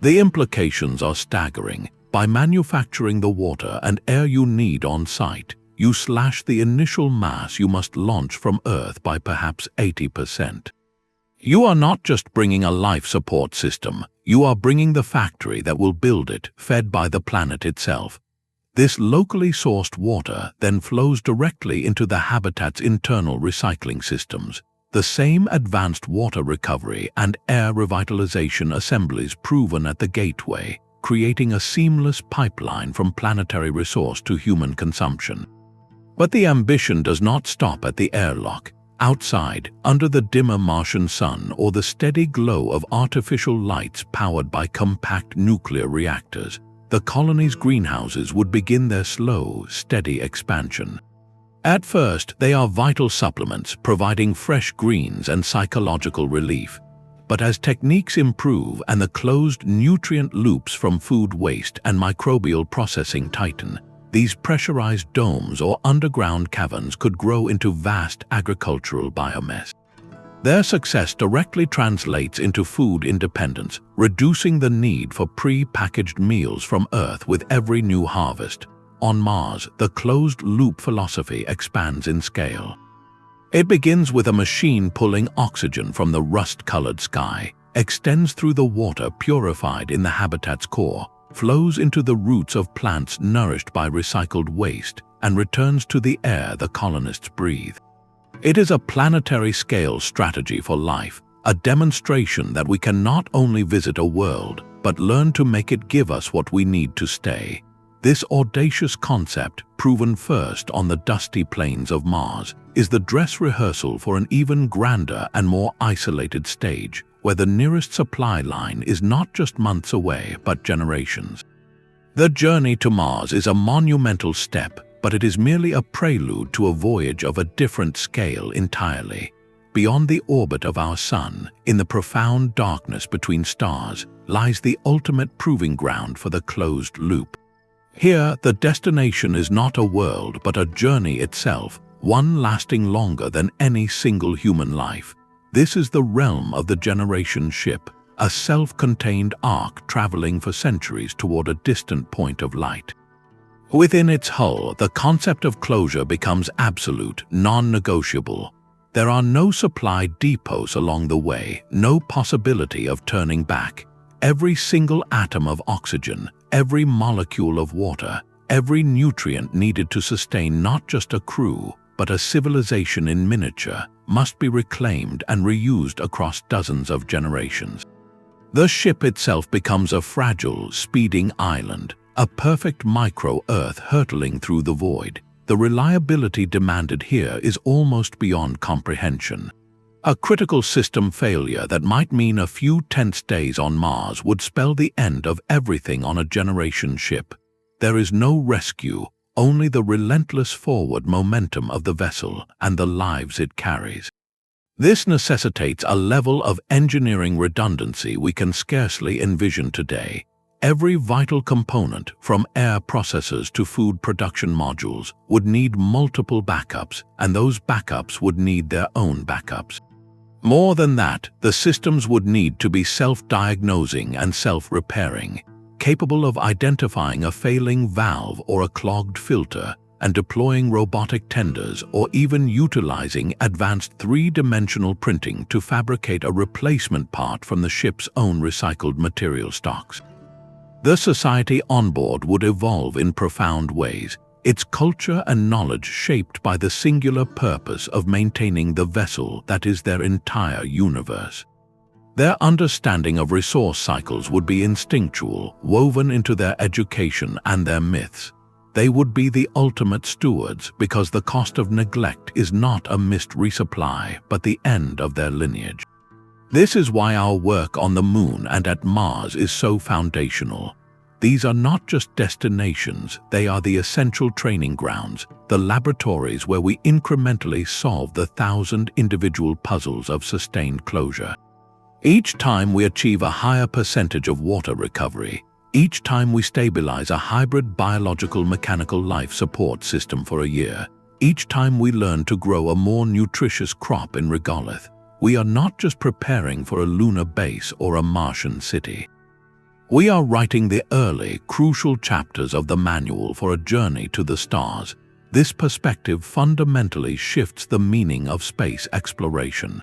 [SPEAKER 1] The implications are staggering. By manufacturing the water and air you need on site, you slash the initial mass you must launch from Earth by perhaps 80%. You are not just bringing a life support system, you are bringing the factory that will build it, fed by the planet itself. This locally sourced water then flows directly into the habitat's internal recycling systems, the same advanced water recovery and air revitalization assemblies proven at the Gateway, creating a seamless pipeline from planetary resource to human consumption. But the ambition does not stop at the airlock. Outside, under the dimmer Martian sun or the steady glow of artificial lights powered by compact nuclear reactors, the colony's greenhouses would begin their slow, steady expansion. At first, they are vital supplements providing fresh greens and psychological relief. But as techniques improve and the closed nutrient loops from food waste and microbial processing tighten, these pressurized domes or underground caverns could grow into vast agricultural biomass. Their success directly translates into food independence, reducing the need for pre-packaged meals from Earth with every new harvest. On Mars, the closed-loop philosophy expands in scale. It begins with a machine pulling oxygen from the rust-colored sky, extends through the water purified in the habitat's core, flows into the roots of plants nourished by recycled waste, and returns to the air the colonists breathe. It is a planetary-scale strategy for life, a demonstration that we can not only visit a world, but learn to make it give us what we need to stay. This audacious concept, proven first on the dusty plains of Mars, is the dress rehearsal for an even grander and more isolated stage, where the nearest supply line is not just months away, but generations. The journey to Mars is a monumental step, but it is merely a prelude to a voyage of a different scale entirely. Beyond the orbit of our sun, in the profound darkness between stars, lies the ultimate proving ground for the closed loop. Here, the destination is not a world but a journey itself, one lasting longer than any single human life. This is the realm of the generation ship, a self-contained ark traveling for centuries toward a distant point of light. Within its hull, the concept of closure becomes absolute, non-negotiable. There are no supply depots along the way, no possibility of turning back. Every single atom of oxygen, every molecule of water, every nutrient needed to sustain not just a crew, but a civilization in miniature, must be reclaimed and reused across dozens of generations. The ship itself becomes a fragile, speeding island, a perfect micro-Earth hurtling through the void. The reliability demanded here is almost beyond comprehension. A critical system failure that might mean a few tense days on Mars would spell the end of everything on a generation ship. There is no rescue, only the relentless forward momentum of the vessel and the lives it carries. This necessitates a level of engineering redundancy we can scarcely envision today. Every vital component, from air processors to food production modules, would need multiple backups, and those backups would need their own backups. More than that, the systems would need to be self-diagnosing and self-repairing, capable of identifying a failing valve or a clogged filter, and deploying robotic tenders or even utilizing advanced three-dimensional printing to fabricate a replacement part from the ship's own recycled material stocks. The society on board would evolve in profound ways, its culture and knowledge shaped by the singular purpose of maintaining the vessel that is their entire universe. Their understanding of resource cycles would be instinctual, woven into their education and their myths. They would be the ultimate stewards because the cost of neglect is not a missed resupply but the end of their lineage. This is why our work on the Moon and at Mars is so foundational. These are not just destinations, they are the essential training grounds, the laboratories where we incrementally solve the 1,000 individual puzzles of sustained closure. Each time we achieve a higher percentage of water recovery, each time we stabilize a hybrid biological mechanical life support system for a year, each time we learn to grow a more nutritious crop in regolith, we are not just preparing for a lunar base or a Martian city. We are writing the early, crucial chapters of the manual for a journey to the stars. This perspective fundamentally shifts the meaning of space exploration.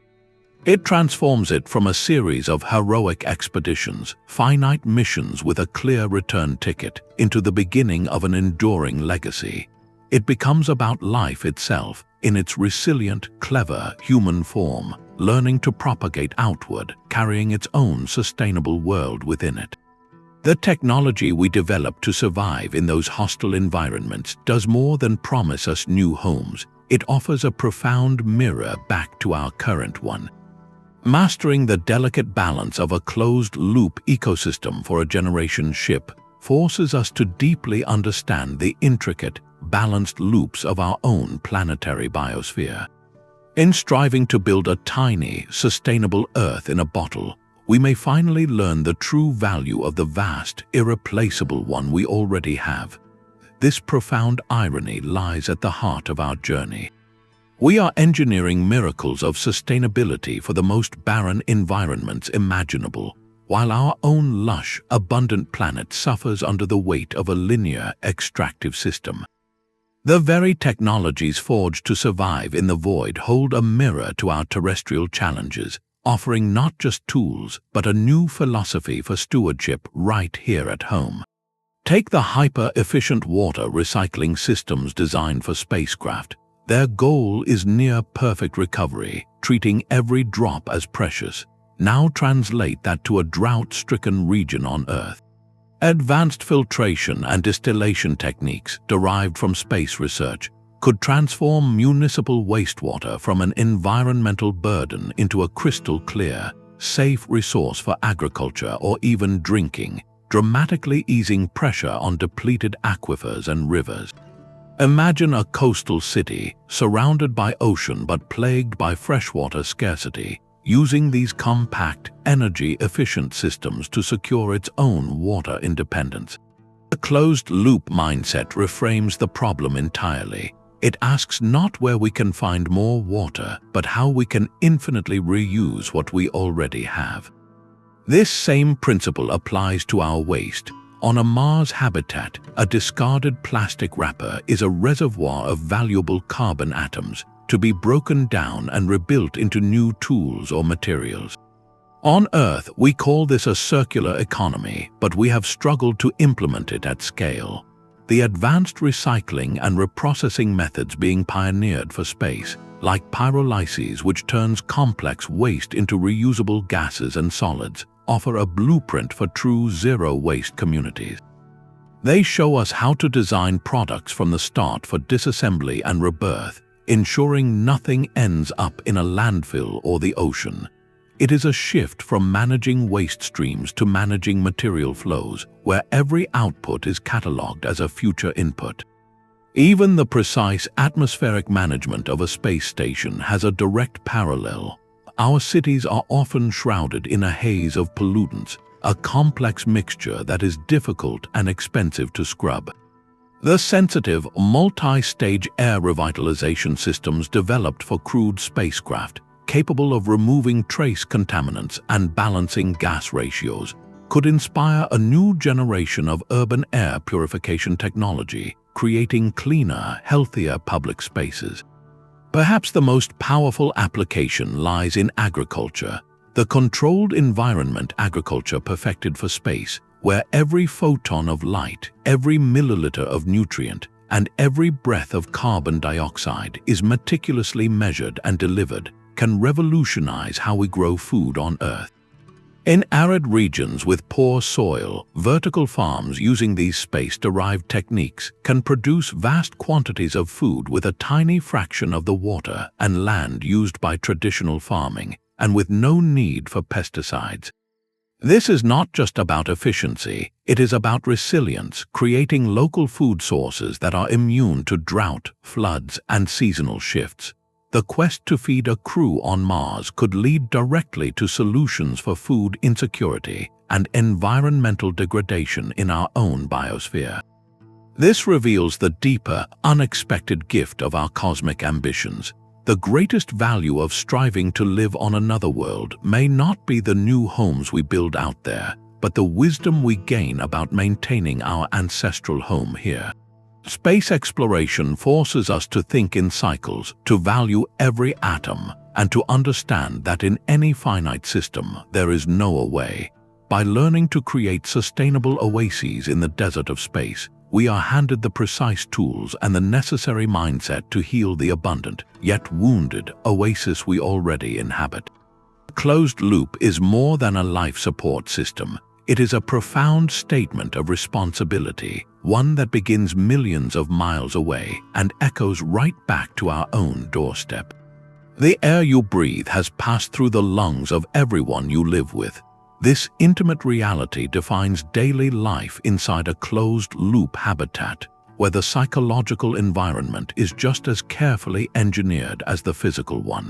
[SPEAKER 1] It transforms it from a series of heroic expeditions, finite missions with a clear return ticket, into the beginning of an enduring legacy. It becomes about life itself, in its resilient, clever, human form, learning to propagate outward, carrying its own sustainable world within it. The technology we develop to survive in those hostile environments does more than promise us new homes. It offers a profound mirror back to our current one. Mastering the delicate balance of a closed-loop ecosystem for a generation ship forces us to deeply understand the intricate, balanced loops of our own planetary biosphere. In striving to build a tiny, sustainable Earth in a bottle, we may finally learn the true value of the vast, irreplaceable one we already have. This profound irony lies at the heart of our journey. We are engineering miracles of sustainability for the most barren environments imaginable, while our own lush, abundant planet suffers under the weight of a linear, extractive system. The very technologies forged to survive in the void hold a mirror to our terrestrial challenges, offering not just tools, but a new philosophy for stewardship right here at home. Take the hyper-efficient water recycling systems designed for spacecraft. Their goal is near-perfect recovery, treating every drop as precious. Now translate that to a drought-stricken region on Earth. Advanced filtration and distillation techniques derived from space research could transform municipal wastewater from an environmental burden into a crystal-clear, safe resource for agriculture or even drinking, dramatically easing pressure on depleted aquifers and rivers. Imagine a coastal city surrounded by ocean but plagued by freshwater scarcity, using these compact, energy-efficient systems to secure its own water independence. The closed-loop mindset reframes the problem entirely. It asks not where we can find more water, but how we can infinitely reuse what we already have. This same principle applies to our waste. On a Mars habitat, a discarded plastic wrapper is a reservoir of valuable carbon atoms to be broken down and rebuilt into new tools or materials. On Earth, we call this a circular economy, but we have struggled to implement it at scale. The advanced recycling and reprocessing methods being pioneered for space, like pyrolysis, which turns complex waste into reusable gases and solids, offer a blueprint for true zero-waste communities. They show us how to design products from the start for disassembly and rebirth, ensuring nothing ends up in a landfill or the ocean. It is a shift from managing waste streams to managing material flows, where every output is catalogued as a future input. Even the precise atmospheric management of a space station has a direct parallel. Our cities are often shrouded in a haze of pollutants, a complex mixture that is difficult and expensive to scrub. The sensitive, multi-stage air revitalization systems developed for crewed spacecraft, capable of removing trace contaminants and balancing gas ratios, could inspire a new generation of urban air purification technology, creating cleaner, healthier public spaces. Perhaps the most powerful application lies in agriculture, the controlled environment agriculture perfected for space, where every photon of light, every milliliter of nutrient, and every breath of carbon dioxide is meticulously measured and delivered, can revolutionize how we grow food on Earth. In arid regions with poor soil, vertical farms using these space-derived techniques can produce vast quantities of food with a tiny fraction of the water and land used by traditional farming, and with no need for pesticides. This is not just about efficiency, it is about resilience, creating local food sources that are immune to drought, floods, and seasonal shifts. The quest to feed a crew on Mars could lead directly to solutions for food insecurity and environmental degradation in our own biosphere. This reveals the deeper, unexpected gift of our cosmic ambitions. The greatest value of striving to live on another world may not be the new homes we build out there, but the wisdom we gain about maintaining our ancestral home here. Space exploration forces us to think in cycles, to value every atom, and to understand that in any finite system there is no away. By learning to create sustainable oases in the desert of space, we are handed the precise tools and the necessary mindset to heal the abundant, yet wounded, oasis we already inhabit. A closed loop is more than a life support system. It is a profound statement of responsibility, one that begins millions of miles away and echoes right back to our own doorstep. The air you breathe has passed through the lungs of everyone you live with. This intimate reality defines daily life inside a closed-loop habitat, where the psychological environment is just as carefully engineered as the physical one.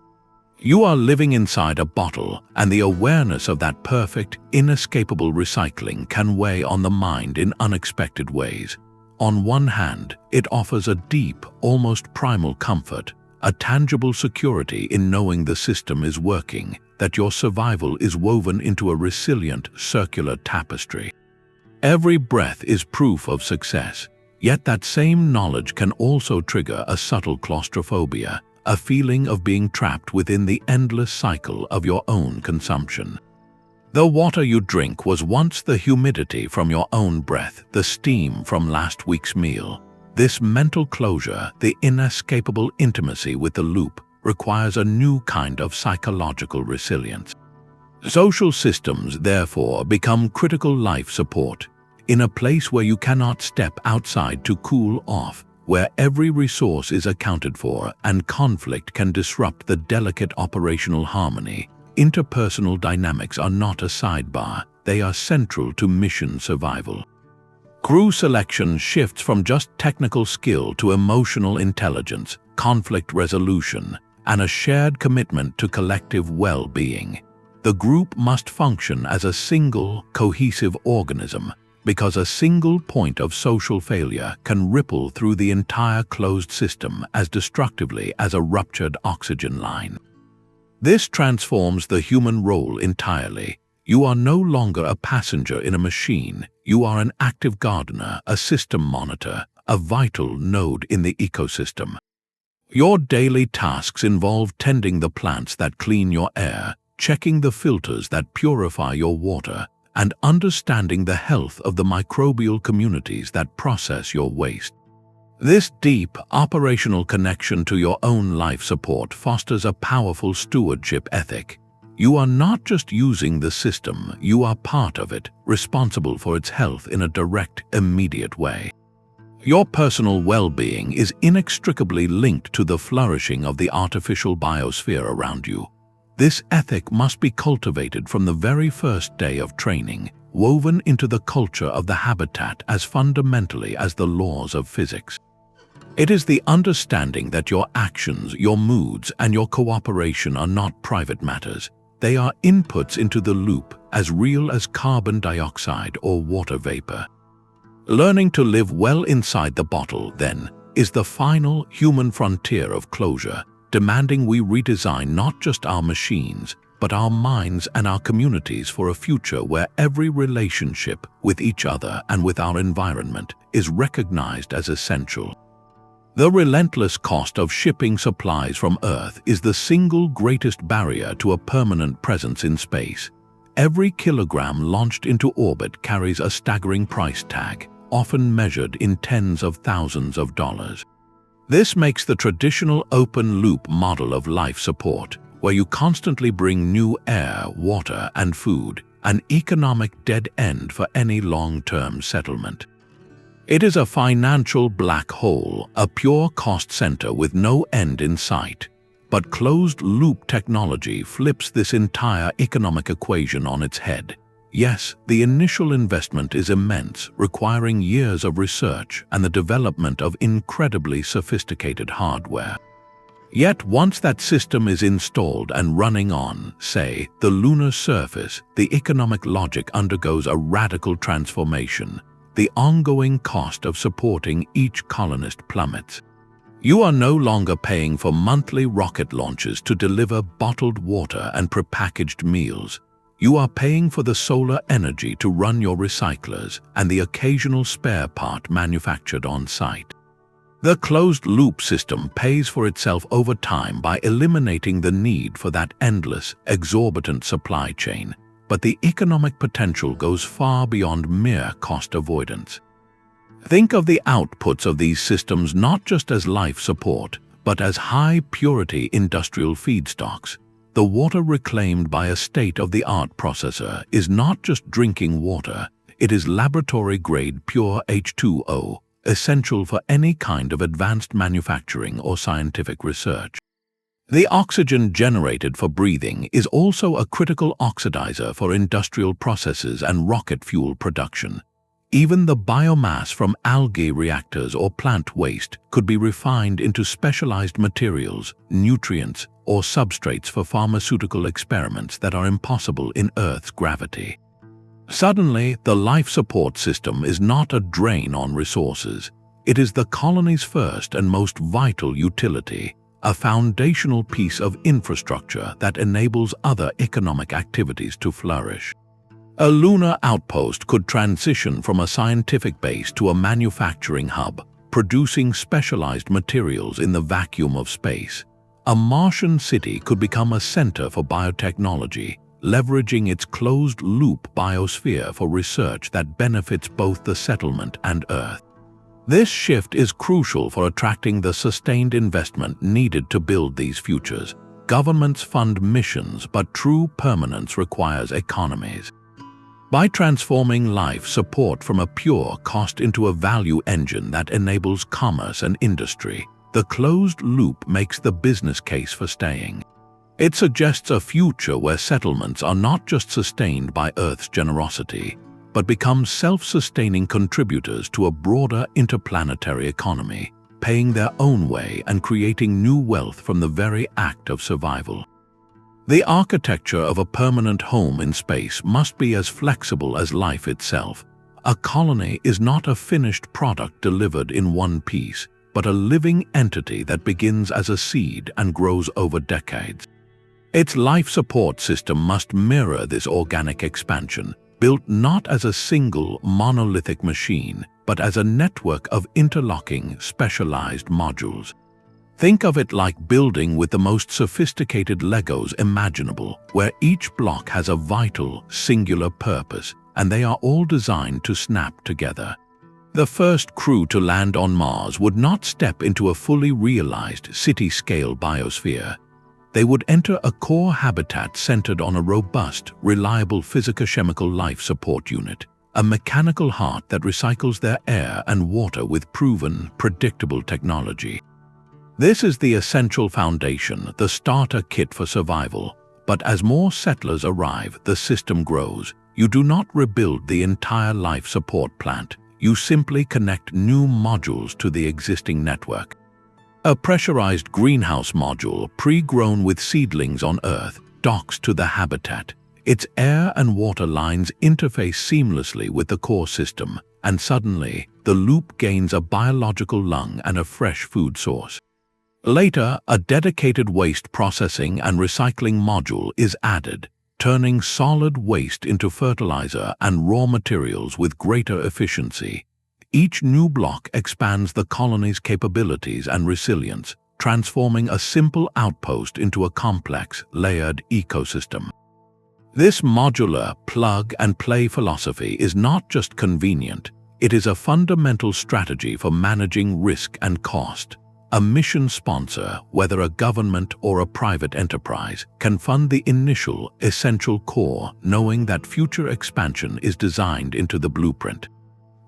[SPEAKER 1] You are living inside a bottle, and the awareness of that perfect, inescapable recycling can weigh on the mind in unexpected ways. On one hand, it offers a deep, almost primal comfort, a tangible security in knowing the system is working, that your survival is woven into a resilient, circular tapestry. Every breath is proof of success, yet that same knowledge can also trigger a subtle claustrophobia, a feeling of being trapped within the endless cycle of your own consumption. The water you drink was once the humidity from your own breath, the steam from last week's meal. This mental closure, the inescapable intimacy with the loop, requires a new kind of psychological resilience. Social systems, therefore, become critical life support. In a place where you cannot step outside to cool off, where every resource is accounted for and conflict can disrupt the delicate operational harmony, interpersonal dynamics are not a sidebar, they are central to mission survival. Crew selection shifts from just technical skill to emotional intelligence, conflict resolution, and a shared commitment to collective well-being. The group must function as a single, cohesive organism, because a single point of social failure can ripple through the entire closed system as destructively as a ruptured oxygen line. This transforms the human role entirely. You are no longer a passenger in a machine. You are an active gardener, a system monitor, a vital node in the ecosystem. Your daily tasks involve tending the plants that clean your air, checking the filters that purify your water, and understanding the health of the microbial communities that process your waste. This deep, operational connection to your own life support fosters a powerful stewardship ethic. You are not just using the system, you are part of it, responsible for its health in a direct, immediate way. Your personal well-being is inextricably linked to the flourishing of the artificial biosphere around you. This ethic must be cultivated from the very first day of training, woven into the culture of the habitat as fundamentally as the laws of physics. It is the understanding that your actions, your moods, and your cooperation are not private matters. They are inputs into the loop, as real as carbon dioxide or water vapor. Learning to live well inside the bottle, then, is the final human frontier of closure, demanding we redesign not just our machines, but our minds and our communities for a future where every relationship with each other and with our environment is recognized as essential. The relentless cost of shipping supplies from Earth is the single greatest barrier to a permanent presence in space. Every kilogram launched into orbit carries a staggering price tag, often measured in tens of thousands of dollars. This makes the traditional open-loop model of life support, where you constantly bring new air, water, and food, an economic dead end for any long-term settlement. It is a financial black hole, a pure cost center with no end in sight. But closed-loop technology flips this entire economic equation on its head. Yes, the initial investment is immense, requiring years of research and the development of incredibly sophisticated hardware. Yet once that system is installed and running on, say, the lunar surface, the economic logic undergoes a radical transformation. The ongoing cost of supporting each colonist plummets. You are no longer paying for monthly rocket launches to deliver bottled water and prepackaged meals. You are paying for the solar energy to run your recyclers and the occasional spare part manufactured on site. The closed-loop system pays for itself over time by eliminating the need for that endless, exorbitant supply chain. But the economic potential goes far beyond mere cost avoidance. Think of the outputs of these systems not just as life support, but as high-purity industrial feedstocks. The water reclaimed by a state-of-the-art processor is not just drinking water, it is laboratory-grade pure H2O, essential for any kind of advanced manufacturing or scientific research. The oxygen generated for breathing is also a critical oxidizer for industrial processes and rocket fuel production. Even the biomass from algae reactors or plant waste could be refined into specialized materials, nutrients, or substrates for pharmaceutical experiments that are impossible in Earth's gravity. Suddenly, the life support system is not a drain on resources. It is the colony's first and most vital utility. A foundational piece of infrastructure that enables other economic activities to flourish. A lunar outpost could transition from a scientific base to a manufacturing hub, producing specialized materials in the vacuum of space. A Martian city could become a center for biotechnology, leveraging its closed-loop biosphere for research that benefits both the settlement and Earth. This shift is crucial for attracting the sustained investment needed to build these futures. Governments fund missions, but true permanence requires economies. By transforming life support from a pure cost into a value engine that enables commerce and industry, the closed loop makes the business case for staying. It suggests a future where settlements are not just sustained by Earth's generosity, but become self-sustaining contributors to a broader interplanetary economy, paying their own way and creating new wealth from the very act of survival. The architecture of a permanent home in space must be as flexible as life itself. A colony is not a finished product delivered in one piece, but a living entity that begins as a seed and grows over decades. Its life support system must mirror this organic expansion, built not as a single monolithic machine, but as a network of interlocking, specialized modules. Think of it like building with the most sophisticated Legos imaginable, where each block has a vital, singular purpose, and they are all designed to snap together. The first crew to land on Mars would not step into a fully realized city-scale biosphere. They would enter a core habitat centered on a robust, reliable physico-chemical life support unit, a mechanical heart that recycles their air and water with proven, predictable technology. This is the essential foundation, the starter kit for survival. But as more settlers arrive, the system grows. You do not rebuild the entire life support plant. You simply connect new modules to the existing network. A pressurized greenhouse module, pre-grown with seedlings on Earth, docks to the habitat. Its air and water lines interface seamlessly with the core system, and suddenly, the loop gains a biological lung and a fresh food source. Later, a dedicated waste processing and recycling module is added, turning solid waste into fertilizer and raw materials with greater efficiency. Each new block expands the colony's capabilities and resilience, transforming a simple outpost into a complex, layered ecosystem. This modular plug-and-play philosophy is not just convenient, it is a fundamental strategy for managing risk and cost. A mission sponsor, whether a government or a private enterprise, can fund the initial, essential core, knowing that future expansion is designed into the blueprint.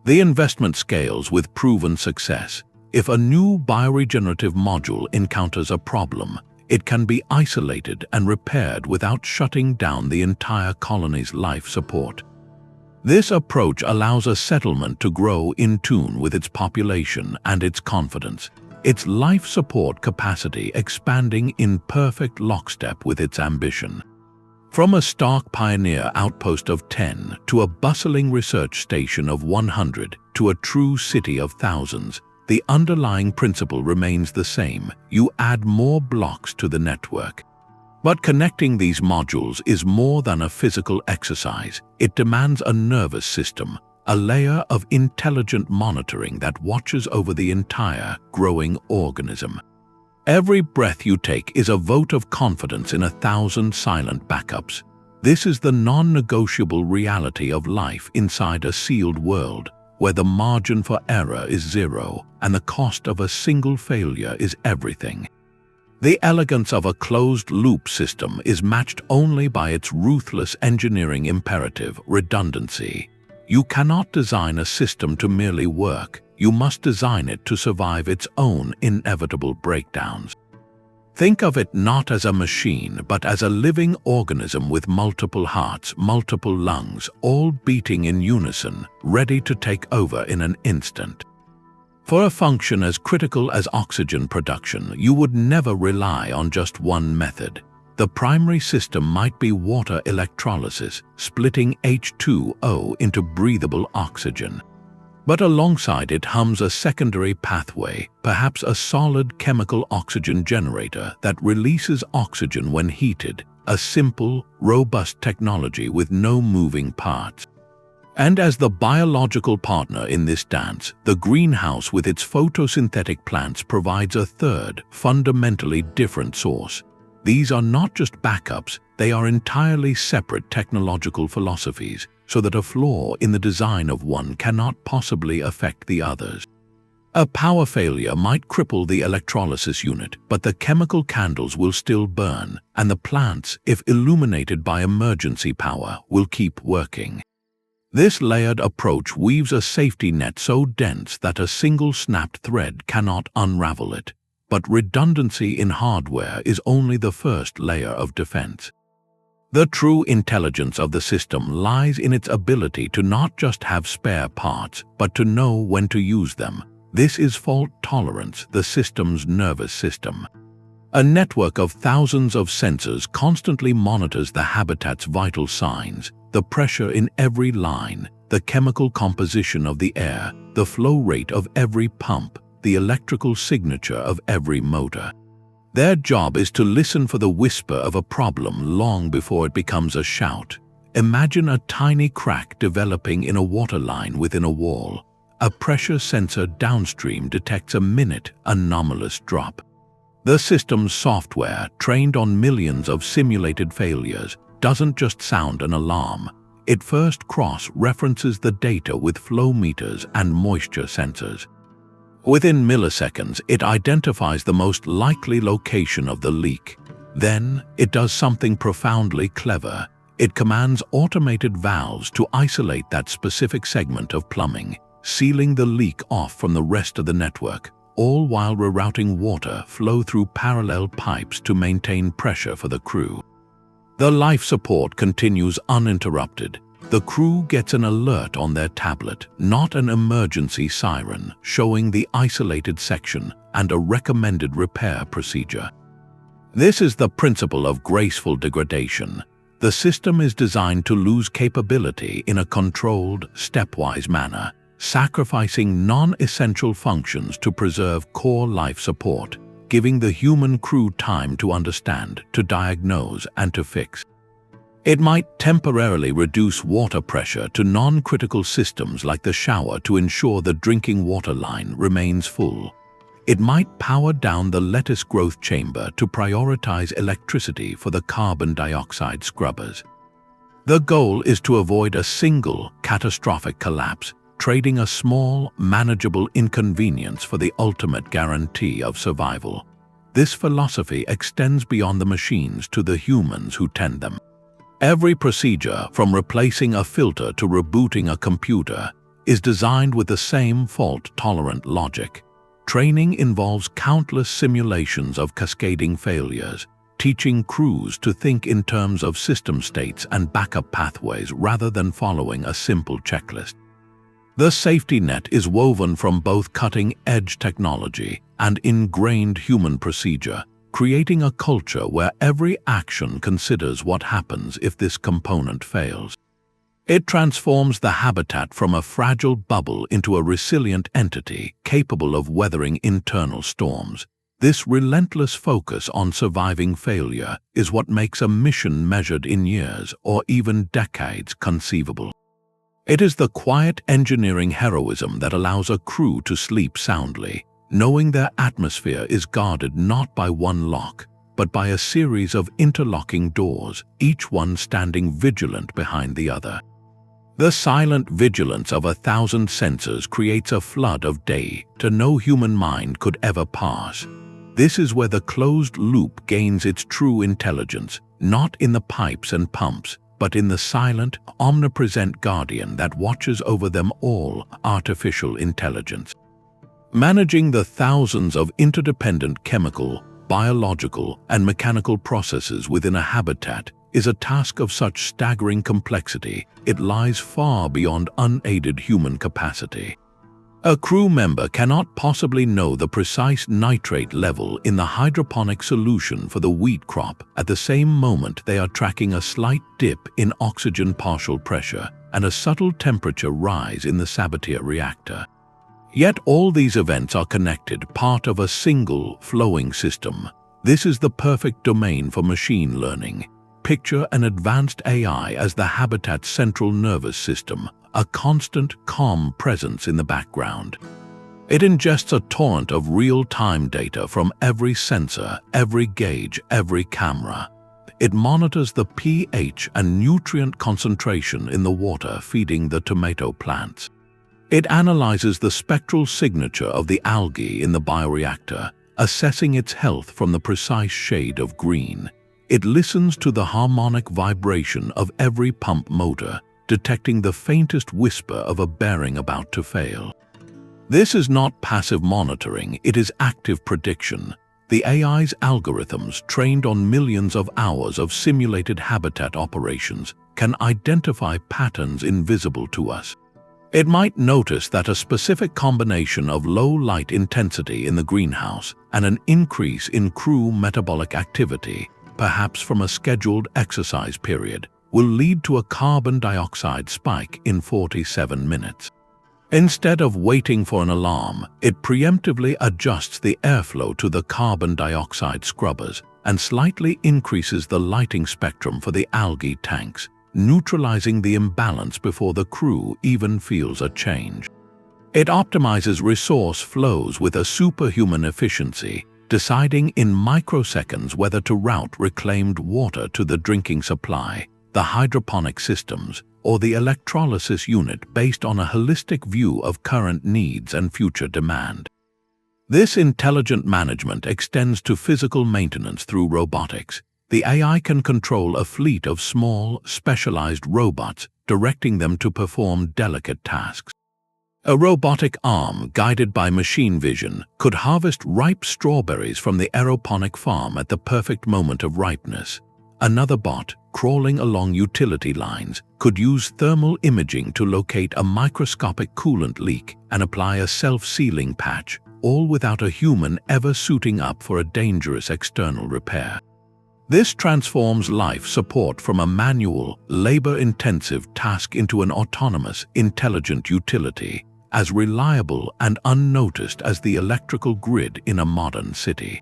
[SPEAKER 1] The investment scales with proven success. If a new bioregenerative module encounters a problem, it can be isolated and repaired without shutting down the entire colony's life support. This approach allows a settlement to grow in tune with its population and its confidence, its life support capacity expanding in perfect lockstep with its ambition. From a stark pioneer outpost of 10 to a bustling research station of 100 to a true city of thousands, the underlying principle remains the same. You add more blocks to the network. But connecting these modules is more than a physical exercise. It demands a nervous system, a layer of intelligent monitoring that watches over the entire growing organism. Every breath you take is a vote of confidence in 1,000 silent backups. This is the non-negotiable reality of life inside a sealed world, where the margin for error is zero and the cost of a single failure is everything. The elegance of a closed-loop system is matched only by its ruthless engineering imperative, redundancy. You cannot design a system to merely work. You must design it to survive its own inevitable breakdowns. Think of it not as a machine, but as a living organism with multiple hearts, multiple lungs, all beating in unison, ready to take over in an instant. For a function as critical as oxygen production, you would never rely on just one method. The primary system might be water electrolysis, splitting H2O into breathable oxygen. But alongside it hums a secondary pathway, perhaps a solid chemical oxygen generator that releases oxygen when heated, a simple, robust technology with no moving parts. And as the biological partner in this dance, the greenhouse with its photosynthetic plants provides a third, fundamentally different source. These are not just backups, they are entirely separate technological philosophies, so that a flaw in the design of one cannot possibly affect the others. A power failure might cripple the electrolysis unit, but the chemical candles will still burn, and the plants, if illuminated by emergency power, will keep working. This layered approach weaves a safety net so dense that a single snapped thread cannot unravel it. But redundancy in hardware is only the first layer of defense. The true intelligence of the system lies in its ability to not just have spare parts, but to know when to use them. This is fault tolerance, the system's nervous system. A network of thousands of sensors constantly monitors the habitat's vital signs, the pressure in every line, the chemical composition of the air, the flow rate of every pump, the electrical signature of every motor. Their job is to listen for the whisper of a problem long before it becomes a shout. Imagine a tiny crack developing in a water line within a wall. A pressure sensor downstream detects a minute anomalous drop. The system's software, trained on millions of simulated failures, doesn't just sound an alarm. It first cross-references the data with flow meters and moisture sensors. Within milliseconds, it identifies the most likely location of the leak. Then, it does something profoundly clever. It commands automated valves to isolate that specific segment of plumbing, sealing the leak off from the rest of the network, all while rerouting water flow through parallel pipes to maintain pressure for the crew. The life support continues uninterrupted. The crew gets an alert on their tablet, not an emergency siren, showing the isolated section and a recommended repair procedure. This is the principle of graceful degradation. The system is designed to lose capability in a controlled, stepwise manner, sacrificing non-essential functions to preserve core life support, giving the human crew time to understand, to diagnose, and to fix. It might temporarily reduce water pressure to non-critical systems like the shower to ensure the drinking water line remains full. It might power down the lettuce growth chamber to prioritize electricity for the carbon dioxide scrubbers. The goal is to avoid a single catastrophic collapse, trading a small, manageable inconvenience for the ultimate guarantee of survival. This philosophy extends beyond the machines to the humans who tend them. Every procedure, from replacing a filter to rebooting a computer, is designed with the same fault-tolerant logic. Training involves countless simulations of cascading failures, teaching crews to think in terms of system states and backup pathways rather than following a simple checklist. The safety net is woven from both cutting-edge technology and ingrained human procedure, creating a culture where every action considers what happens if this component fails. It transforms the habitat from a fragile bubble into a resilient entity capable of weathering internal storms. This relentless focus on surviving failure is what makes a mission measured in years or even decades conceivable. It is the quiet engineering heroism that allows a crew to sleep soundly, knowing their atmosphere is guarded not by one lock, but by a series of interlocking doors, each one standing vigilant behind the other. The silent vigilance of 1,000 sensors creates a flood of data no human mind could ever pass. This is where the closed loop gains its true intelligence, not in the pipes and pumps, but in the silent, omnipresent guardian that watches over them all, artificial intelligence. Managing the thousands of interdependent chemical, biological, and mechanical processes within a habitat is a task of such staggering complexity it lies far beyond unaided human capacity. A crew member cannot possibly know the precise nitrate level in the hydroponic solution for the wheat crop at the same moment they are tracking a slight dip in oxygen partial pressure and a subtle temperature rise in the Sabatier reactor. Yet all these events are connected, part of a single, flowing system. This is the perfect domain for machine learning. Picture an advanced AI as the habitat's central nervous system, a constant, calm presence in the background. It ingests a torrent of real-time data from every sensor, every gauge, every camera. It monitors the pH and nutrient concentration in the water feeding the tomato plants. It analyzes the spectral signature of the algae in the bioreactor, assessing its health from the precise shade of green. It listens to the harmonic vibration of every pump motor, detecting the faintest whisper of a bearing about to fail. This is not passive monitoring, it is active prediction. The AI's algorithms, trained on millions of hours of simulated habitat operations, can identify patterns invisible to us. It might notice that a specific combination of low light intensity in the greenhouse and an increase in crew metabolic activity, perhaps from a scheduled exercise period, will lead to a carbon dioxide spike in 47 minutes. Instead of waiting for an alarm, it preemptively adjusts the airflow to the carbon dioxide scrubbers and slightly increases the lighting spectrum for the algae tanks, neutralizing the imbalance before the crew even feels a change. It optimizes resource flows with a superhuman efficiency, deciding in microseconds whether to route reclaimed water to the drinking supply, the hydroponic systems, or the electrolysis unit based on a holistic view of current needs and future demand. This intelligent management extends to physical maintenance through robotics. The AI can control a fleet of small, specialized robots, directing them to perform delicate tasks. A robotic arm, guided by machine vision, could harvest ripe strawberries from the aeroponic farm at the perfect moment of ripeness. Another bot, crawling along utility lines, could use thermal imaging to locate a microscopic coolant leak and apply a self-sealing patch, all without a human ever suiting up for a dangerous external repair. This transforms life support from a manual, labor-intensive task into an autonomous, intelligent utility, as reliable and unnoticed as the electrical grid in a modern city.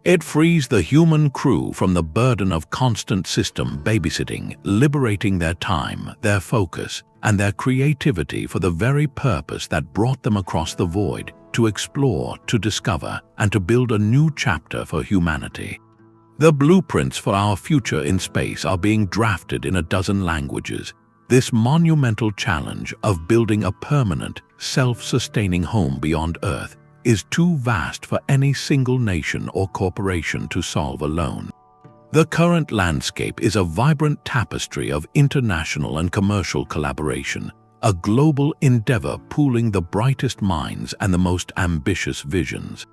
[SPEAKER 1] It frees the human crew from the burden of constant system babysitting, liberating their time, their focus, and their creativity for the very purpose that brought them across the void, to explore, to discover, and to build a new chapter for humanity. The blueprints for our future in space are being drafted in a dozen languages. This monumental challenge of building a permanent, self-sustaining home beyond Earth is too vast for any single nation or corporation to solve alone. The current landscape is a vibrant tapestry of international and commercial collaboration, a global endeavor pooling the brightest minds and the most ambitious visions.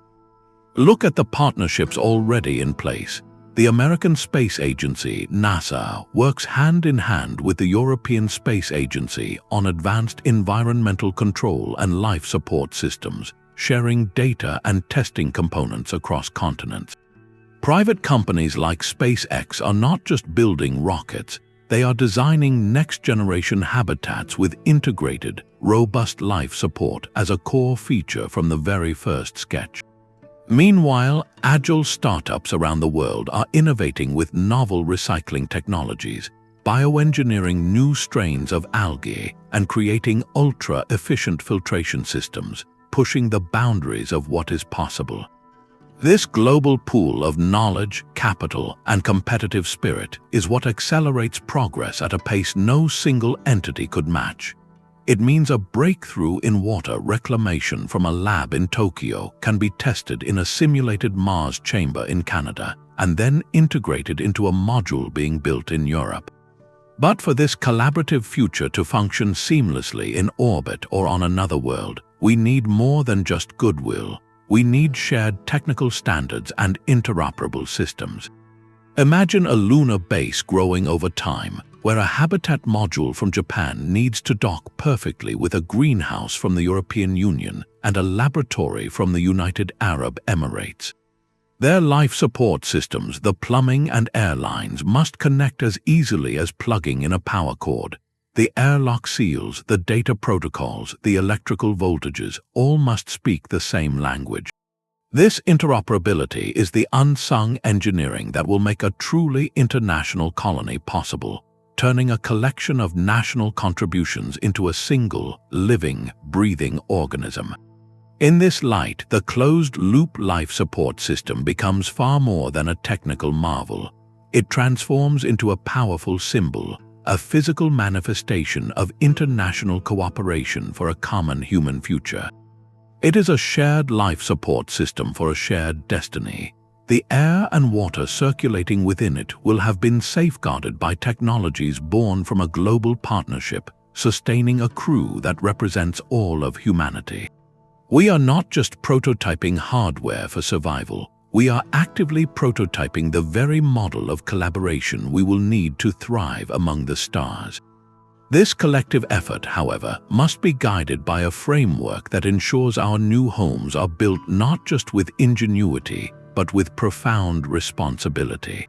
[SPEAKER 1] Look at the partnerships already in place. The American Space Agency, NASA, works hand in hand with the European Space Agency on advanced environmental control and life support systems, sharing data and testing components across continents. Private companies like SpaceX are not just building rockets, they are designing next-generation habitats with integrated, robust life support as a core feature from the very first sketch. Meanwhile, agile startups around the world are innovating with novel recycling technologies, bioengineering new strains of algae, and creating ultra-efficient filtration systems, pushing the boundaries of what is possible. This global pool of knowledge, capital, and competitive spirit is what accelerates progress at a pace no single entity could match. It means a breakthrough in water reclamation from a lab in Tokyo can be tested in a simulated Mars chamber in Canada and then integrated into a module being built in Europe. But for this collaborative future to function seamlessly in orbit or on another world, we need more than just goodwill. We need shared technical standards and interoperable systems. Imagine a lunar base growing over time, where a habitat module from Japan needs to dock perfectly with a greenhouse from the European Union and a laboratory from the United Arab Emirates. Their life support systems, the plumbing and airlines, must connect as easily as plugging in a power cord. The airlock seals, the data protocols, the electrical voltages, all must speak the same language. This interoperability is the unsung engineering that will make a truly international colony possible, turning a collection of national contributions into a single, living, breathing organism. In this light, the closed-loop life support system becomes far more than a technical marvel. It transforms into a powerful symbol, a physical manifestation of international cooperation for a common human future. It is a shared life support system for a shared destiny. The air and water circulating within it will have been safeguarded by technologies born from a global partnership, sustaining a crew that represents all of humanity. We are not just prototyping hardware for survival. We are actively prototyping the very model of collaboration we will need to thrive among the stars. This collective effort, however, must be guided by a framework that ensures our new homes are built not just with ingenuity, but with profound responsibility.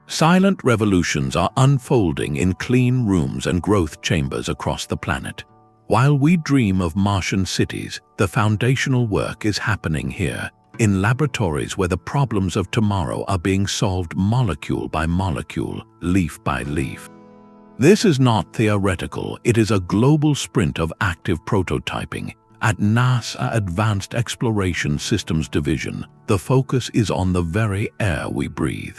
[SPEAKER 1] Silent revolutions are unfolding in clean rooms and growth chambers across the planet. While we dream of Martian cities, the foundational work is happening here, in laboratories where the problems of tomorrow are being solved molecule by molecule, leaf by leaf. This is not theoretical, it is a global sprint of active prototyping. At NASA Advanced Exploration Systems Division, the focus is on the very air we breathe.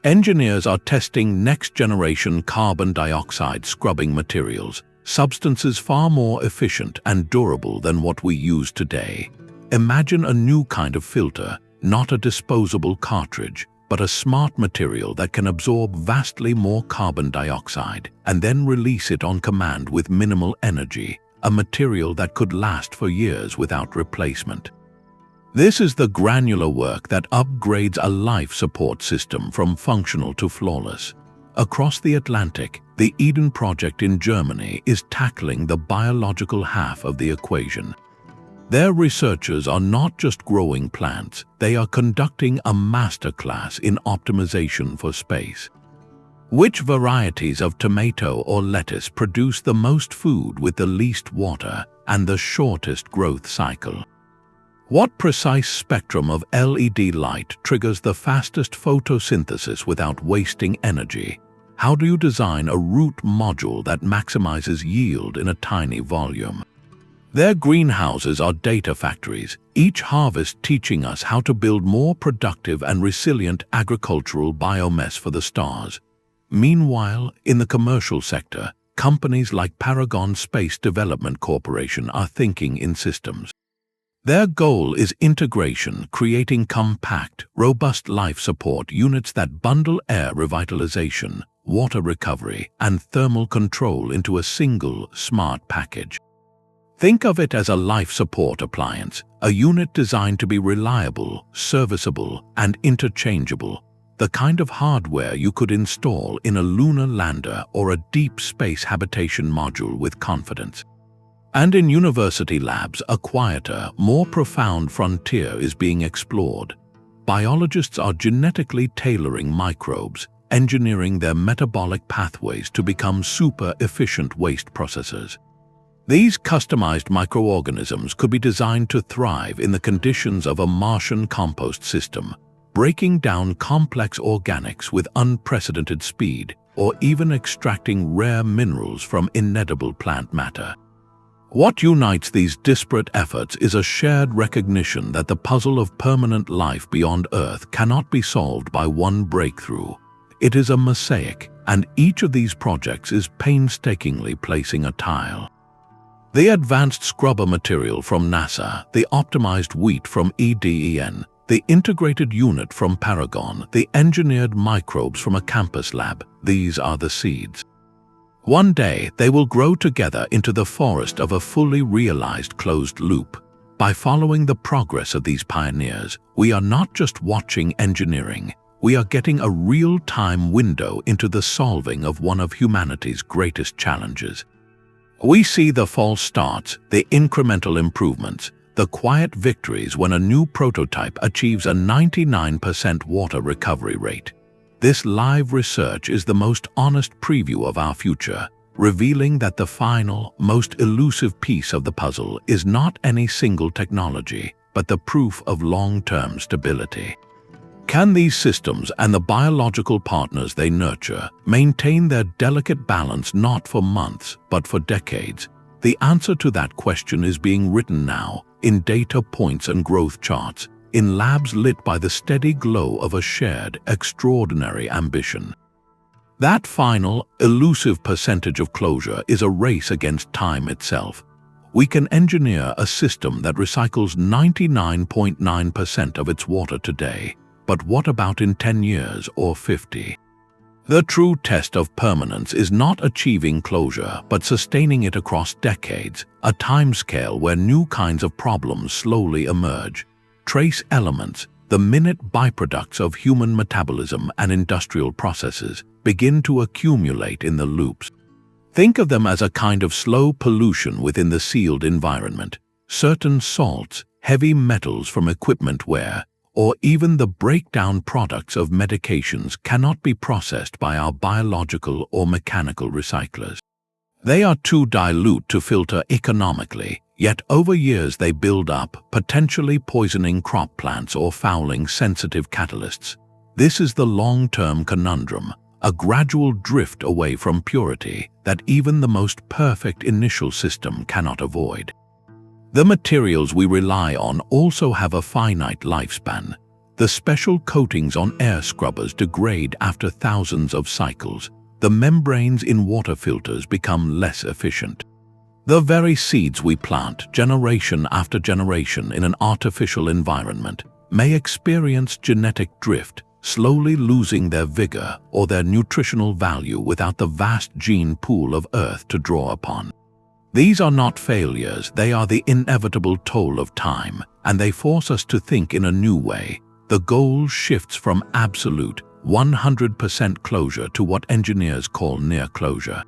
[SPEAKER 1] Engineers are testing next-generation carbon dioxide scrubbing materials, substances far more efficient and durable than what we use today. Imagine a new kind of filter, not a disposable cartridge, but a smart material that can absorb vastly more carbon dioxide and then release it on command with minimal energy, a material that could last for years without replacement. This is the granular work that upgrades a life support system from functional to flawless. Across the Atlantic, the Eden Project in Germany is tackling the biological half of the equation. Their researchers are not just growing plants, they are conducting a masterclass in optimization for space. Which varieties of tomato or lettuce produce the most food with the least water and the shortest growth cycle? What precise spectrum of LED light triggers the fastest photosynthesis without wasting energy? How do you design a root module that maximizes yield in a tiny volume? Their greenhouses are data factories, each harvest teaching us how to build more productive and resilient agricultural biomass for the stars. Meanwhile, in the commercial sector, companies like Paragon Space Development Corporation are thinking in systems. Their goal is integration, creating compact, robust life support units that bundle air revitalization, water recovery, and thermal control into a single, smart package. Think of it as a life support appliance, a unit designed to be reliable, serviceable, and interchangeable, the kind of hardware you could install in a lunar lander or a deep space habitation module with confidence. And in university labs, a quieter, more profound frontier is being explored. Biologists are genetically tailoring microbes, engineering their metabolic pathways to become super-efficient waste processors. These customized microorganisms could be designed to thrive in the conditions of a Martian compost system, breaking down complex organics with unprecedented speed, or even extracting rare minerals from inedible plant matter. What unites these disparate efforts is a shared recognition that the puzzle of permanent life beyond Earth cannot be solved by one breakthrough. It is a mosaic, and each of these projects is painstakingly placing a tile. The advanced scrubber material from NASA, the optimized wheat from EDEN, the integrated unit from Paragon, the engineered microbes from a campus lab, these are the seeds. One day, they will grow together into the forest of a fully realized closed loop. By following the progress of these pioneers, we are not just watching engineering, we are getting a real-time window into the solving of one of humanity's greatest challenges. We see the false starts, the incremental improvements, the quiet victories when a new prototype achieves a 99% water recovery rate. This live research is the most honest preview of our future, revealing that the final, most elusive piece of the puzzle is not any single technology, but the proof of long-term stability. Can these systems and the biological partners they nurture maintain their delicate balance not for months, but for decades? The answer to that question is being written now, in data points and growth charts, in labs lit by the steady glow of a shared, extraordinary ambition. That final, elusive percentage of closure is a race against time itself. We can engineer a system that recycles 99.9% of its water today, but what about in 10 years or 50? The true test of permanence is not achieving closure, but sustaining it across decades, a timescale where new kinds of problems slowly emerge. Trace elements, the minute byproducts of human metabolism and industrial processes begin to accumulate in the loops. Think of them as a kind of slow pollution within the sealed environment. Certain salts, heavy metals from equipment wear, or even the breakdown products of medications cannot be processed by our biological or mechanical recyclers. They are too dilute to filter economically, yet over years they build up, potentially poisoning crop plants or fouling sensitive catalysts. This is the long-term conundrum, a gradual drift away from purity that even the most perfect initial system cannot avoid. The materials we rely on also have a finite lifespan. The special coatings on air scrubbers degrade after thousands of cycles. The membranes in water filters become less efficient. The very seeds we plant generation after generation in an artificial environment may experience genetic drift, slowly losing their vigor or their nutritional value without the vast gene pool of Earth to draw upon. These are not failures, they are the inevitable toll of time, and they force us to think in a new way. The goal shifts from absolute, 100% closure to what engineers call near closure.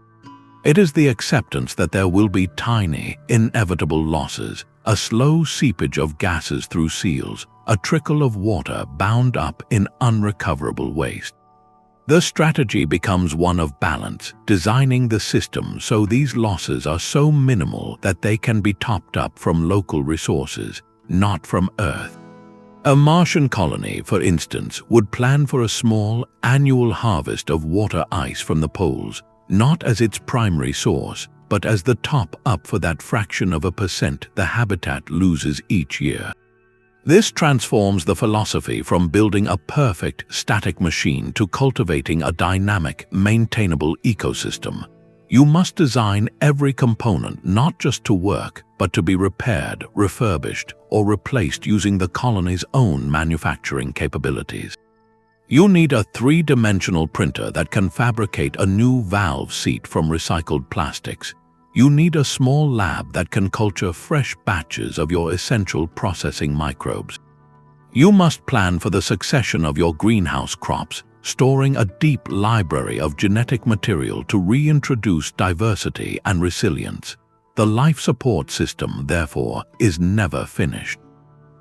[SPEAKER 1] It is the acceptance that there will be tiny, inevitable losses, a slow seepage of gases through seals, a trickle of water bound up in unrecoverable waste. The strategy becomes one of balance, designing the system so these losses are so minimal that they can be topped up from local resources, not from Earth. A Martian colony, for instance, would plan for a small, annual harvest of water ice from the poles, not as its primary source, but as the top-up for that fraction of a percent the habitat loses each year. This transforms the philosophy from building a perfect, static machine to cultivating a dynamic, maintainable ecosystem. You must design every component not just to work, but to be repaired, refurbished, or replaced using the colony's own manufacturing capabilities. You need a three-dimensional printer that can fabricate a new valve seat from recycled plastics. You need a small lab that can culture fresh batches of your essential processing microbes. You must plan for the succession of your greenhouse crops, storing a deep library of genetic material to reintroduce diversity and resilience. The life support system, therefore, is never finished.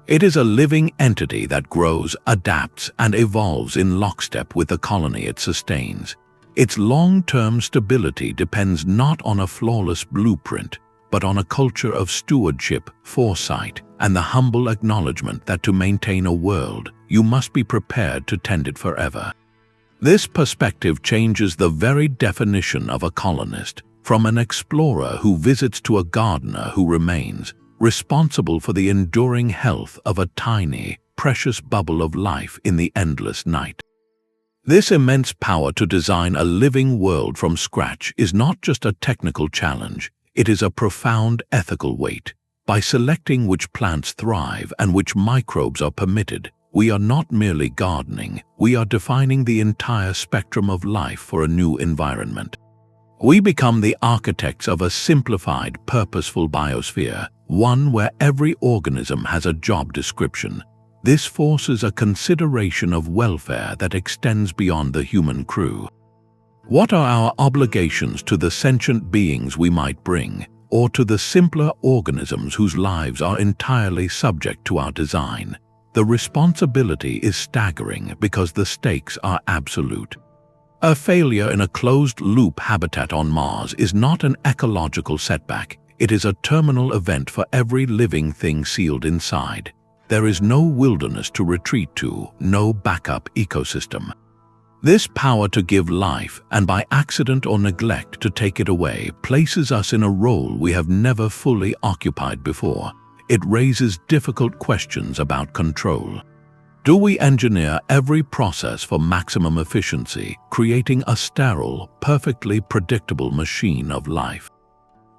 [SPEAKER 1] It is a living entity that grows, adapts, and evolves in lockstep with the colony it sustains. Its long-term stability depends not on a flawless blueprint, but on a culture of stewardship, foresight, and the humble acknowledgement that to maintain a world, you must be prepared to tend it forever. This perspective changes the very definition of a colonist, from an explorer who visits to a gardener who remains, responsible for the enduring health of a tiny, precious bubble of life in the endless night. This immense power to design a living world from scratch is not just a technical challenge, it is a profound ethical weight. By selecting which plants thrive and which microbes are permitted, we are not merely gardening, we are defining the entire spectrum of life for a new environment. We become the architects of a simplified, purposeful biosphere, one where every organism has a job description. This forces a consideration of welfare that extends beyond the human crew. What are our obligations to the sentient beings we might bring, or to the simpler organisms whose lives are entirely subject to our design? The responsibility is staggering because the stakes are absolute. A failure in a closed-loop habitat on Mars is not an ecological setback, it is a terminal event for every living thing sealed inside. There is no wilderness to retreat to, no backup ecosystem. This power to give life, and by accident or neglect to take it away, places us in a role we have never fully occupied before. It raises difficult questions about control. Do we engineer every process for maximum efficiency, creating a sterile, perfectly predictable machine of life?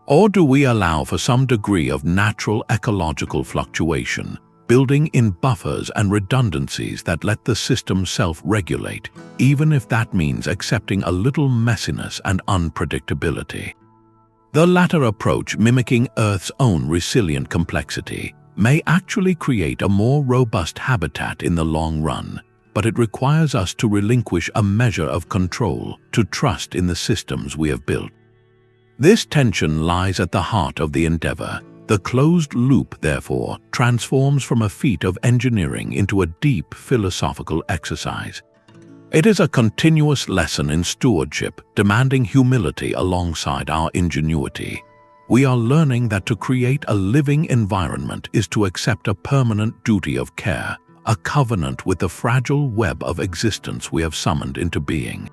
[SPEAKER 1] Or do we allow for some degree of natural ecological fluctuation, building in buffers and redundancies that let the system self-regulate, even if that means accepting a little messiness and unpredictability? The latter approach, mimicking Earth's own resilient complexity, may actually create a more robust habitat in the long run, but it requires us to relinquish a measure of control to trust in the systems we have built. This tension lies at the heart of the endeavor. The closed loop, therefore, transforms from a feat of engineering into a deep philosophical exercise. It is a continuous lesson in stewardship, demanding humility alongside our ingenuity. We are learning that to create a living environment is to accept a permanent duty of care, a covenant with the fragile web of existence we have summoned into being.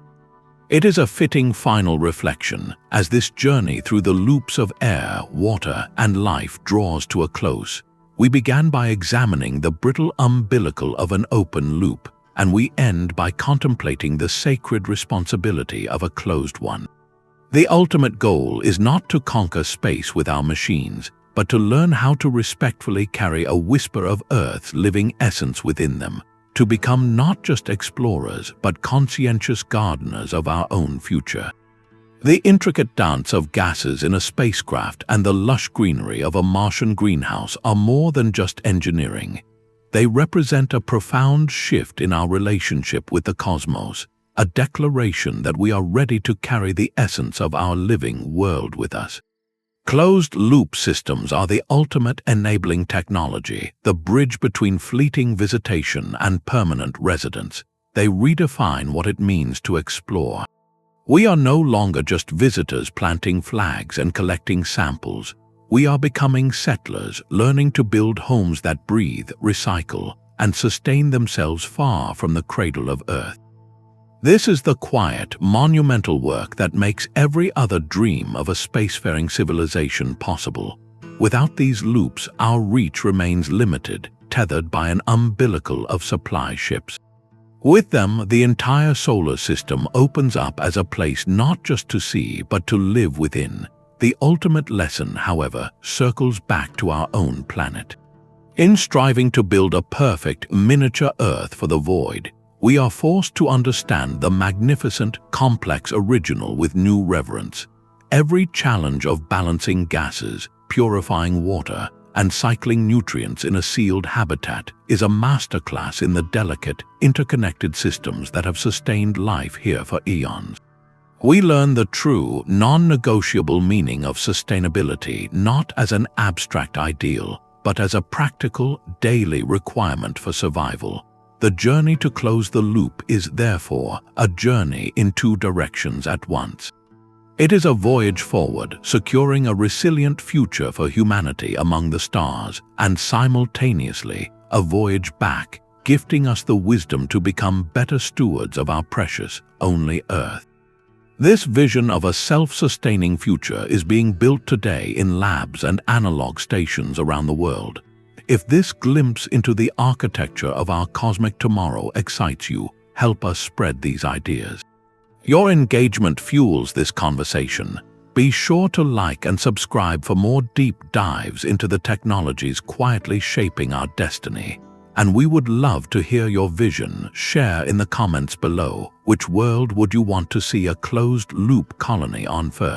[SPEAKER 1] It is a fitting final reflection as this journey through the loops of air, water, and life draws to a close. We began by examining the brittle umbilical of an open loop, and we end by contemplating the sacred responsibility of a closed one. The ultimate goal is not to conquer space with our machines, but to learn how to respectfully carry a whisper of Earth's living essence within them, to become not just explorers, but conscientious gardeners of our own future. The intricate dance of gases in a spacecraft and the lush greenery of a Martian greenhouse are more than just engineering. They represent a profound shift in our relationship with the cosmos, a declaration that we are ready to carry the essence of our living world with us. Closed-loop systems are the ultimate enabling technology, the bridge between fleeting visitation and permanent residence. They redefine what it means to explore. We are no longer just visitors planting flags and collecting samples. We are becoming settlers, learning to build homes that breathe, recycle, and sustain themselves far from the cradle of Earth. This is the quiet, monumental work that makes every other dream of a spacefaring civilization possible. Without these loops, our reach remains limited, tethered by an umbilical of supply ships. With them, the entire solar system opens up as a place not just to see, but to live within. The ultimate lesson, however, circles back to our own planet. In striving to build a perfect, miniature Earth for the void, we are forced to understand the magnificent, complex original with new reverence. Every challenge of balancing gases, purifying water, and cycling nutrients in a sealed habitat is a masterclass in the delicate, interconnected systems that have sustained life here for eons. We learn the true, non-negotiable meaning of sustainability not as an abstract ideal, but as a practical, daily requirement for survival. The journey to close the loop is therefore a journey in two directions at once. It is a voyage forward, securing a resilient future for humanity among the stars, and simultaneously a voyage back, gifting us the wisdom to become better stewards of our precious, only Earth. This vision of a self-sustaining future is being built today in labs and analog stations around the world. If this glimpse into the architecture of our cosmic tomorrow excites you, help us spread these ideas. Your engagement fuels this conversation. Be sure to like and subscribe for more deep dives into the technologies quietly shaping our destiny. And we would love to hear your vision. Share in the comments below. Which world would you want to see a closed-loop colony on first?